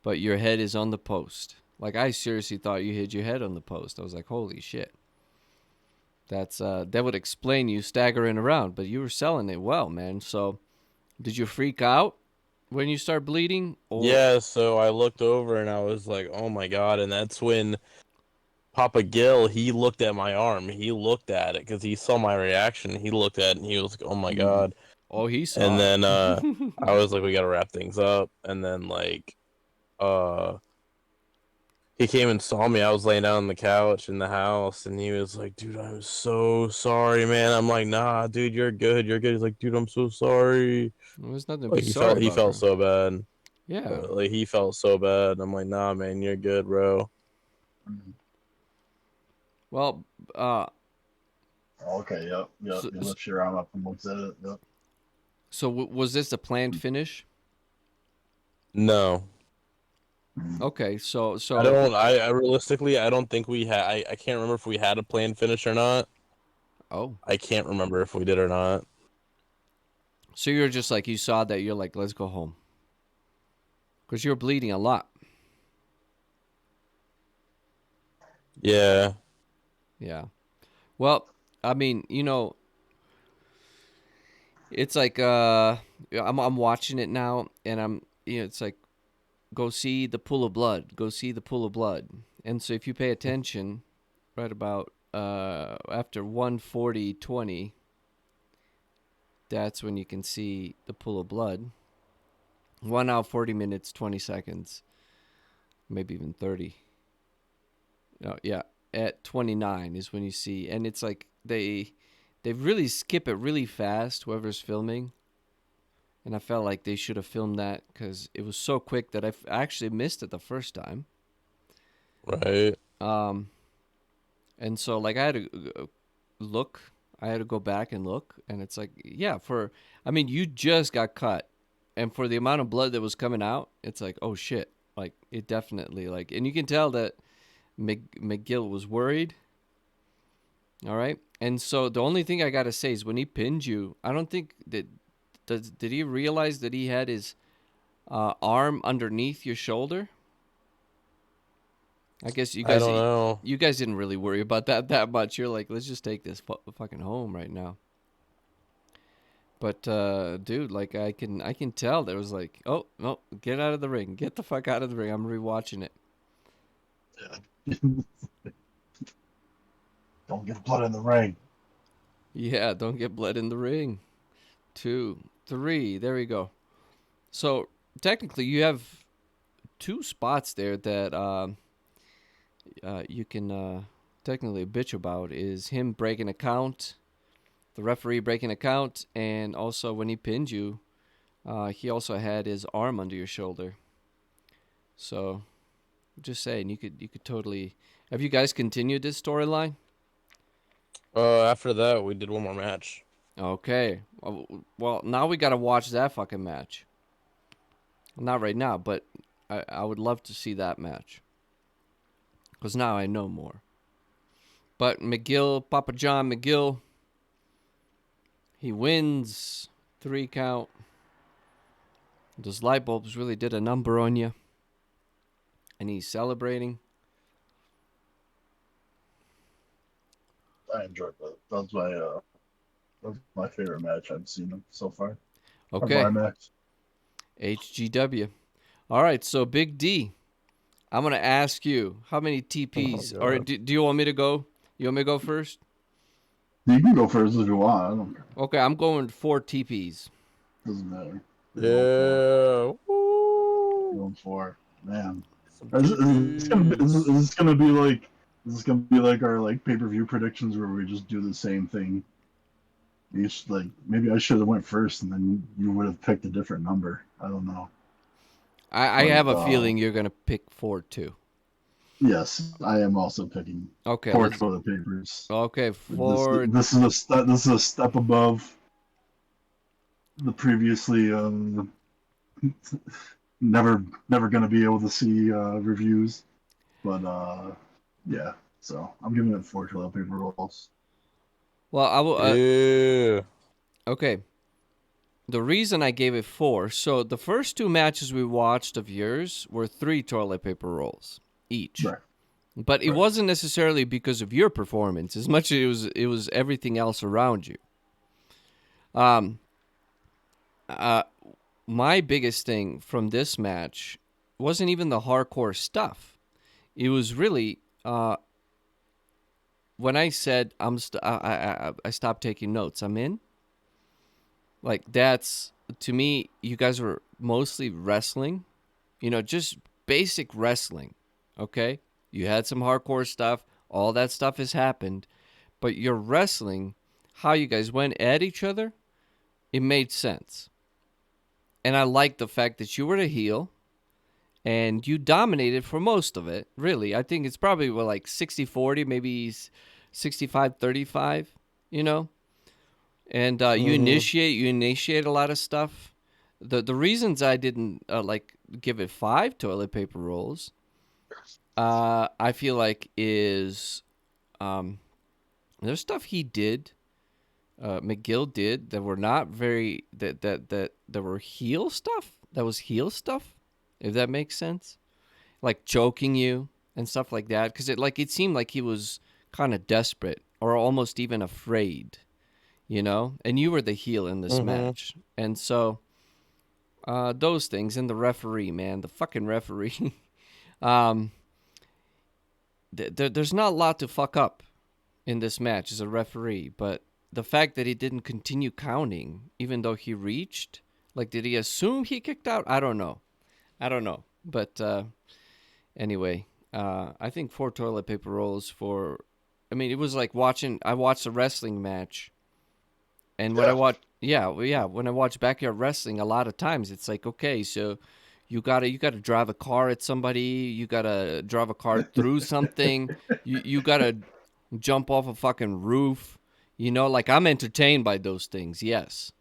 S2: but your head is on the post. Like I seriously thought you hit your head on the post. I was like, holy shit. That would explain you staggering around, but you were selling it well, man. So, did you freak out when you start bleeding? Or
S3: Yeah, so I looked over and I was like, "Oh my god!" And that's when Papa Gil, he looked at my arm. He looked at it because he saw my reaction. He looked at it and he was like, "Oh my
S1: Mm.
S3: god!"
S2: oh, he
S3: And
S2: saw
S3: then
S2: it.
S3: I was like, "We gotta wrap things up." And then like uh he came and saw me. I was laying down on the couch in the house, and he was like, "Dude, I'm so sorry, man." I'm like, "Nah, dude, you're good. You're good." He's like, "Dude, I'm so sorry."
S2: There's nothing to be
S3: Like
S2: sorry
S3: he
S2: about,
S3: felt
S2: bro.
S3: so bad.
S2: Yeah.
S3: Like he felt so bad. I'm like, "Nah, man, you're good, bro."
S1: Mm.
S2: Well,
S1: Okay, yep, yep.
S2: so,
S1: You lift your arm up and looks at it. Yep.
S2: was this a planned finish?
S3: No.
S1: Mm.
S2: Okay, so
S3: I
S2: so
S3: don't. I realistically, I don't think we had. I can't remember if we had a planned finish or not.
S2: oh,
S3: I can't remember if we did or not.
S2: so you're just like you saw that you're like, let's go home because you're bleeding a lot.
S3: Yeah.
S2: Yeah. Well, I mean, it's like I'm watching it now, and it's like go see the pool of blood, go see the pool of blood, and so if you pay attention, right about after 1:40:20, that's when you can see the pool of blood. 1 hour 40 minutes 20 seconds, maybe even 30. Oh, yeah, at 29 is when you see, and it's like they really skip it really fast. Whoever's filming, and I felt like they should have filmed that because it was so quick that I actually missed it the first time.
S3: Right.
S2: Um, and so like I had to look, I had to go back and look, and it's like, yeah, I mean, you just got cut, and for the amount of blood that was coming out, it's like, oh shit, like it definitely like, and you can tell that McGill was worried. All right, and so the only thing I gotta say is when he pinned you, I don't think that did he realize that he had his arm underneath your shoulder? I guess
S3: I don't know.
S2: you guys didn't really worry about that much. You're like, let's just take this fucking home right now. But dude, like I can tell there was like, oh no, get out of the ring, get the fuck out of the ring. I'm rewatching it.
S1: Yeah. Don't get blood in the ring.
S2: Yeah, don't get blood in the ring. 2, 3, there we go. So technically, you have 2 spots there that you can technically bitch about is him breaking a count, the referee breaking a count, and also when he pinned you, he also had his arm under your shoulder. So, just saying, you could totally. Have you guys continued this storyline?
S3: After that, we did one more match.
S2: Okay. Well, now we gotta watch that fucking match. Not right now, but I would love to see that match. Because now I know more. But McGill, Papa John McGill, he wins 3 count. Those light bulbs really did a number on you. And he's celebrating.
S1: I enjoyed that. That was my favorite match I've seen so far. Of
S2: Okay,
S1: Raymack.
S2: HGW. All right, so Big D, I'm going to ask you, how many TPs?
S3: Oh,
S2: Or
S3: God.
S2: do you want me to go? You want me to go first?
S1: You can go first if you want. I don't care.
S2: Okay, I'm going 4 TPs.
S1: Doesn't matter.
S3: Yeah.
S1: Going
S3: Woo.
S1: for it. Man.
S3: Some
S1: Is
S3: TPs.
S1: this gonna be like our like pay-per-view predictions where we just do the same thing? Like maybe I should have went first and then you would have picked a different number. I don't know.
S2: I
S1: But
S2: have a feeling you're going to pick 4 too.
S1: yes, I am also picking
S2: Okay,
S1: four
S2: let's.
S1: toilet papers.
S2: Okay,
S1: This
S2: 4.
S1: this is this is a step above the previously never gonna be able to see reviews. But yeah, so I'm giving it 4 toilet paper rolls.
S2: Well, I will.
S3: Yeah.
S2: Okay. The reason I gave it 4, so the first 2 matches we watched of yours were 3 toilet paper rolls each.
S1: Right.
S2: But it wasn't necessarily because of your performance as much as it was everything else around you. Um, my biggest thing from this match wasn't even the hardcore stuff. It was really when I said I stopped taking notes. I'm in. Like that's to me. You guys were mostly wrestling. Just basic wrestling. Okay, you had some hardcore stuff. All that stuff has happened, but your wrestling, how you guys went at each other, it made sense. And I like the fact that you were the heel and you dominated for most of it. Really, I think it's probably like 60-40, maybe 65-35, you know? And you initiate a lot of stuff. The reasons I didn't give it 5 toilet paper rolls, I feel like is there's stuff he did, McGill did that were not very that were heel stuff. That was heel stuff, if that makes sense. Like choking you and stuff like that, because it seemed like he was kind of desperate or almost even afraid, And you were the heel in this match, and so those things. And the referee, man, the fucking referee. There's not a lot to fuck up in this match as a referee, but the fact that he didn't continue counting, even though he reached, did he assume he kicked out? I don't know. But anyway, I think 4 toilet paper rolls for. I mean, it was like I watched a wrestling match, and when I watch, when I watch backyard wrestling, a lot of times it's like, okay, so you gotta drive a car at somebody, you gotta drive a car through something, you gotta jump off a fucking roof, I'm entertained by those things, yes.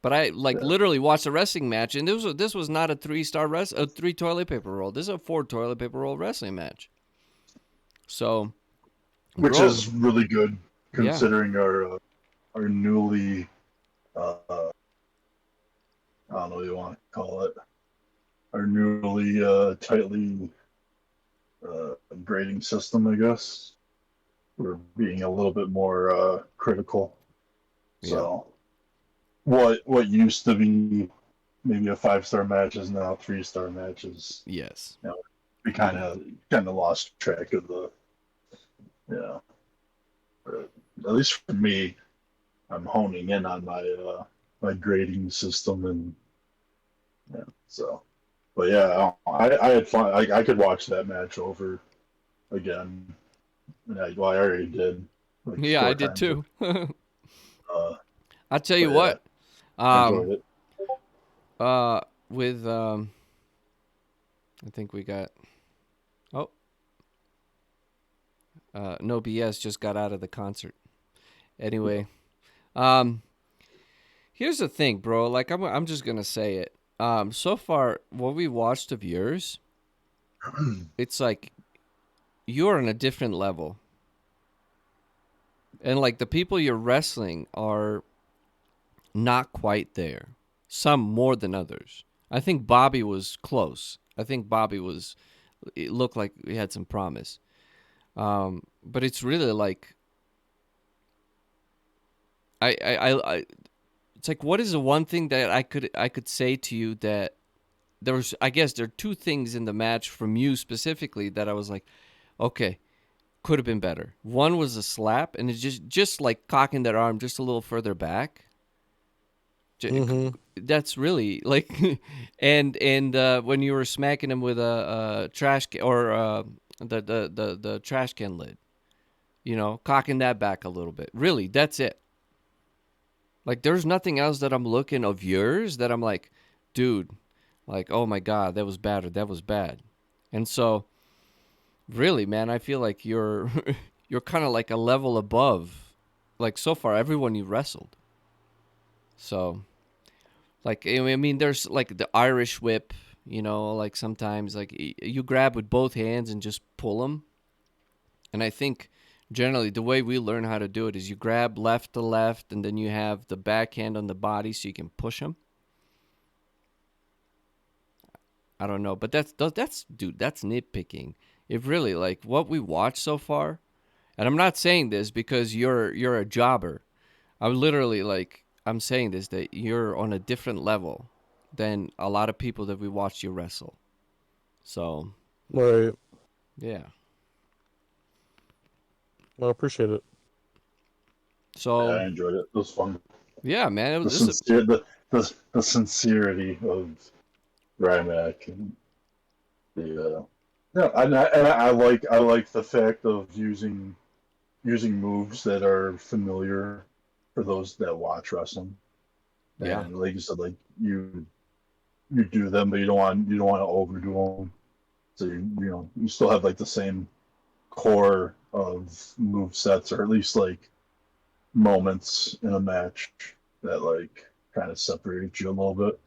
S2: But I literally watched a wrestling match, and this was not a 3-star a 3 toilet paper roll. This is a 4 toilet paper roll wrestling match. So,
S1: which is really good considering our newly I don't know what you want to call it, our newly tightly grading system, I guess. We're being a little bit more critical. So what used to be maybe a 5-star match is now 3-star matches.
S2: Yes.
S1: We kind of lost track of the but at least for me, I'm honing in on my my grading system and so. But yeah, I had fun. I could watch that match over again. I already did.
S2: I did too. I'll tell you
S1: what. I enjoyed it.
S2: With I think we got. No BS just got out of the concert. Anyway, here's the thing, bro. I'm just gonna say it. So far, what we watched of yours, it's like you're on a different level, and the people you're wrestling are not quite there. Some more than others. I think Bobby was close. It looked like he had some promise. But it's really it's like, what is the one thing that I could say to you that I guess there are 2 things in the match from you specifically that I was like, okay, could have been better. One was a slap, and it's just like cocking that arm just a little further back. That's really and when you were smacking him with a trash can or the trash can lid, cocking that back a little bit. Really, that's it. There's nothing else that I'm looking of yours that I'm like, dude, oh my God, that was bad or that was bad. And so, really, man, I feel like you're you're kind of a level above, so far everyone you wrestled. So, I mean, there's the Irish whip, sometimes you grab with both hands and just pull them. And I think generally the way we learn how to do it is you grab left to left, and then you have the backhand on the body so you can push them. I don't know, but that's dude, that's nitpicking. if really like what we watched so far, and I'm not saying this because you're a jobber. I'm literally like I'm saying this that you're on a different level than a lot of people that we watched you wrestle. So
S3: Right.
S2: yeah.
S3: Well, I appreciate it.
S1: Yeah,
S2: So
S1: I enjoyed it. It was fun.
S2: yeah, man.
S1: The
S2: This is
S1: sincere, the sincerity of Raymack and the yeah, I like the fact of using moves that are familiar for those that watch wrestling.
S2: yeah.
S1: And like you said, like you do them, but you don't want to overdo them. So you still have like the same core of move sets, or at least like moments in a match that like kind of separate you a little bit.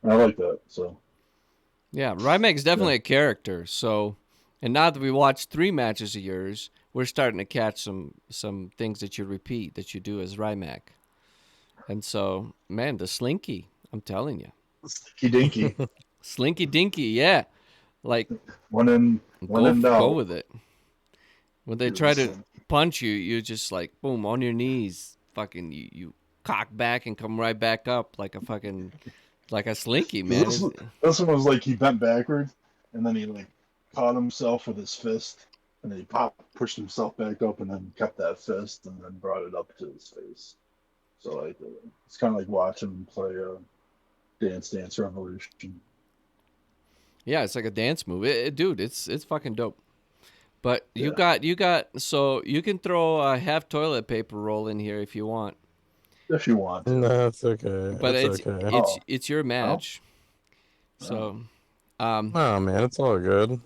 S1: And I like that. So
S2: Yeah, Rymack's
S1: yeah,
S2: definitely a character. So, and now that we watched 3 matches of yours, we're starting to catch some things that you repeat that you do as Rymack. And so, man, the Slinky, I'm telling you,
S1: Stinky Dinky,
S2: Slinky Dinky, yeah, like
S1: one in
S2: go
S1: doubt.
S2: with it. When they
S1: Do the
S2: try to
S1: same.
S2: punch you, you just like boom on your knees, fucking you cock back and come right back up like a fucking like a Slinky, man.
S1: This this one was like he bent backwards and then he like caught himself with his fist and then he pushed himself back up and then kept that fist and then brought it up to his face. So like it's kind of like watching him play Dance Dance Revolution.
S2: Yeah, it's like a dance move, dude. It's fucking dope. But
S1: Yeah,
S2: you got so you can throw a half toilet paper roll in here if you want.
S1: if you want to.
S3: No, it's okay.
S2: But
S3: It's okay.
S2: it's your
S1: Oh,
S2: match.
S1: oh.
S2: So um
S3: Oh man, it's all good.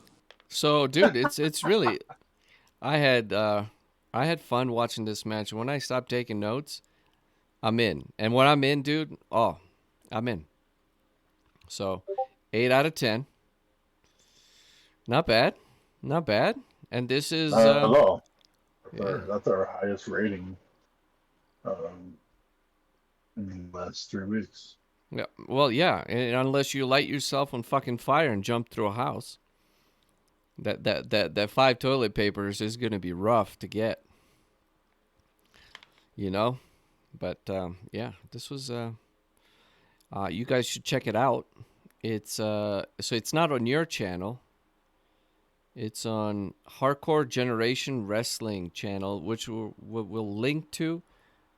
S2: so dude, it's really I had fun watching this match. When I stopped taking notes, I'm in. And when I'm in, dude, oh, I'm in. So 8 out of 10. Not bad. Not bad. And this is
S1: Not at all.
S2: yeah.
S1: That's our highest rating um, in the last 3 weeks.
S2: Yeah. Well, yeah, and unless you light yourself on fucking fire and jump through a house. That 5 toilet papers is going to be rough to get. You know? But yeah, this was you guys should check it out. It's so it's not on your channel. It's on Hardcore Generation Wrestling channel, which we'll link to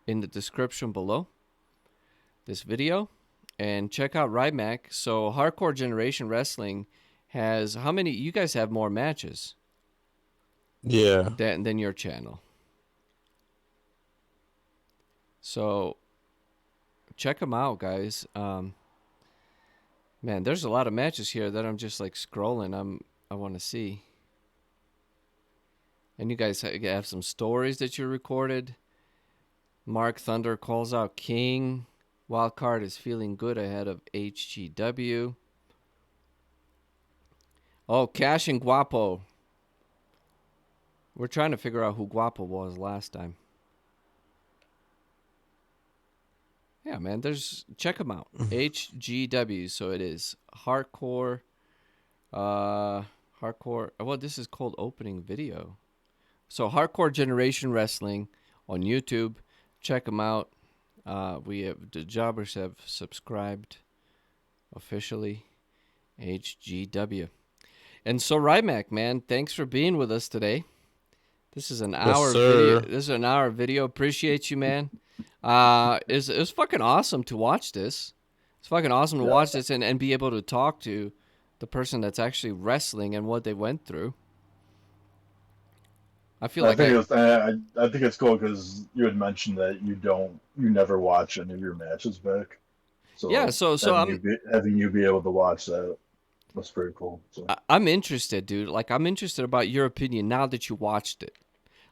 S2: in the description below this video. And check out Rymack. So Hardcore Generation Wrestling has how many? You guys have more matches
S3: Yeah.
S2: than your channel. So check them out, guys. Man, there's a lot of matches here that I'm just like scrolling. I want to see. And you guys have some stories that you recorded. Mark Thunder calls out King. Wildcard is feeling good ahead of HGW. Oh, Cash and Guapo. We're trying to figure out who Guapo was last time. Yeah, man, check them out. HGW, so it is hardcore hardcore. Well, this is called opening video. So Hardcore Generation Wrestling on YouTube. Check them out. The Jawbers have subscribed officially. HGW. And so Raymack, man, thanks for being with us today. This is an
S3: Yes,
S2: hour
S3: sir.
S2: video. This is an hour video. Appreciate you, man. It's fucking awesome to watch this. It's fucking awesome to watch this and be able to talk to the person that's actually wrestling and what they went through. I feel like
S1: I think it's cool because you had mentioned that you never watch any of your matches back. So
S2: yeah. So
S1: having you be able to watch that was pretty cool. So
S2: I'm interested, dude. Like I'm interested about your opinion now that you watched it.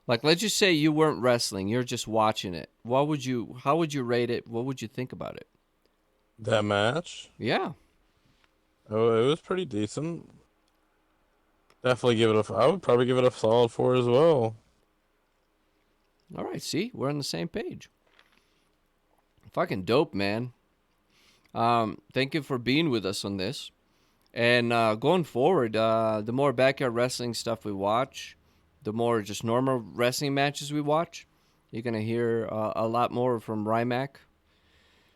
S2: Like let's just say you weren't wrestling, you're just watching it. How would you rate it? What would you think about it?
S3: That match?
S2: Yeah.
S3: Oh, it was pretty decent. Definitely give it I would probably give it a solid 4 as well.
S2: All right, see? We're on the same page. Fucking dope, man. Thank you for being with us on this. And going forward, the more backyard wrestling stuff we watch, the more just normal wrestling matches we watch, you're gonna hear a lot more from Raymack.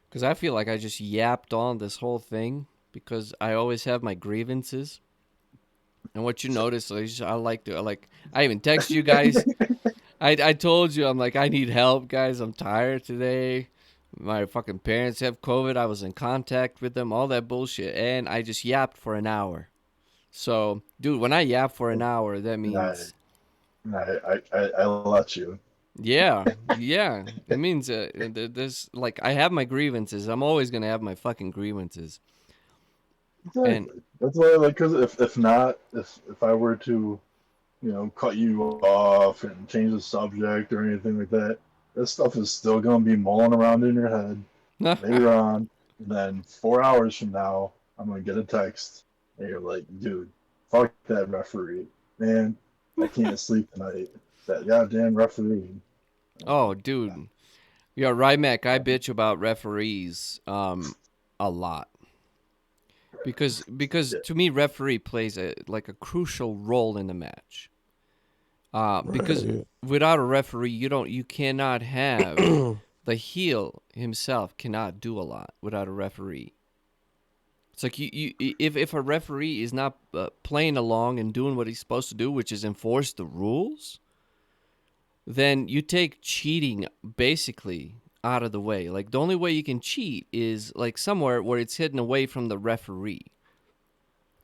S2: Because I feel like I just yapped on this whole thing because I always have my grievances. And what you notice, I even text you guys. I told you, I'm like, I need help, guys. I'm tired today. My fucking parents have COVID. I was in contact with them, all that bullshit. And I just yapped for an hour. So, dude, when I yap for an hour, that
S1: And I,
S2: means,
S1: I let you.
S2: yeah, yeah. It means there's, like, I have my grievances. I'm always going to have my fucking grievances. And,
S1: Exactly. That's why, like, because if not, if I were to, cut you off and change the subject or anything like that, this stuff is still gonna be mulling around in your head later on. And then 4 hours from now, I'm gonna get a text, and you're like, dude, fuck that referee, man. I can't sleep tonight. That goddamn referee.
S2: oh, dude. Yeah, Rymac, I bitch about referees a lot. Because
S1: Yeah,
S2: to me referee plays a crucial role in the match. Because
S3: Right.
S2: without a referee, you cannot have the heel himself cannot do a lot without a referee. It's like if a referee is not playing along and doing what he's supposed to do, which is enforce the rules, then you take cheating basically out of the way. Like the only way you can cheat is like somewhere where it's hidden away from the referee.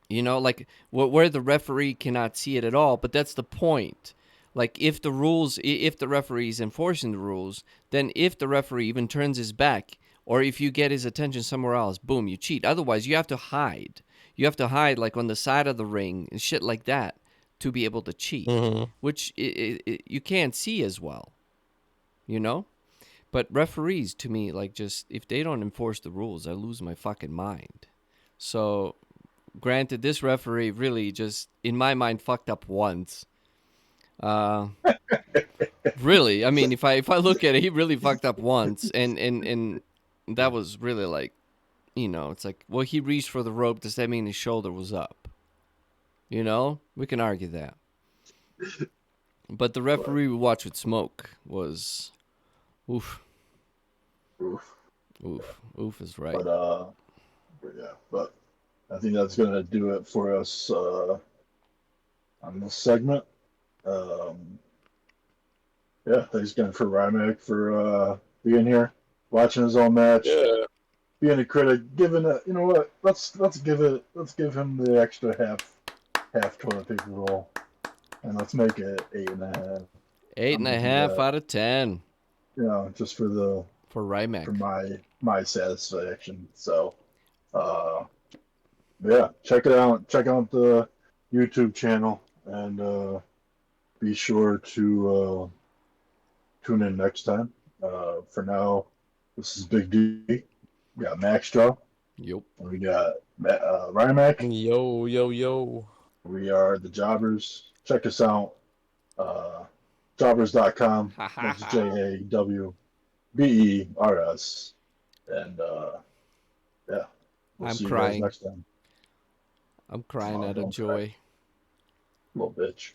S2: You know, like where the referee cannot see it at all. But that's the point. Like if the referee is enforcing the rules, then if the referee even turns his back, or if you get his attention somewhere else, boom, you cheat. Otherwise, you have to hide. You have to hide like on the side of the ring and shit like that to be able to cheat,
S3: Mm-hmm.
S2: which you can't see as well. You know. But referees, to me, like just if they don't enforce the rules, I lose my fucking mind. So granted, this referee really just, in my mind, fucked up once. Uh, really, I mean, if I look at it, he really fucked up once, and that was really like, it's like, well, he reached for the rope. Does that mean his shoulder was up? We can argue that. But the
S1: but
S2: referee we watched with Smoke was, oof,
S1: oof.
S2: oof is right.
S1: But but I think that's gonna do it for us on this segment. Um, yeah, thanks again for Rymack for being here, watching his own match,
S3: Yeah.
S1: being a critic, giving it. You know what? Let's give him the extra half toilet paper roll, and let's make it 8.5.
S2: Eight
S1: I'm
S2: and
S1: gonna
S2: a
S1: do
S2: half
S1: that.
S2: out of 10
S1: Just for the
S2: for
S1: for
S2: Rymack.
S1: my satisfaction. So uh, yeah, check it out. Check out the YouTube channel and be sure to tune in next time. For now, this is Big D. We got Max Jaw.
S2: Yup.
S1: We got Raymack.
S3: Yo, yo, yo.
S1: We are the Jawbers. Check us out. Uh, Jawbers.com.
S2: Ha ha
S1: That's
S2: ha.
S1: Jawbers. And yeah, we'll
S2: I'm
S1: see you guys
S2: crying.
S1: next time.
S2: I'm crying
S1: Oh,
S2: out of
S1: don't cry,
S2: joy.
S1: little bitch.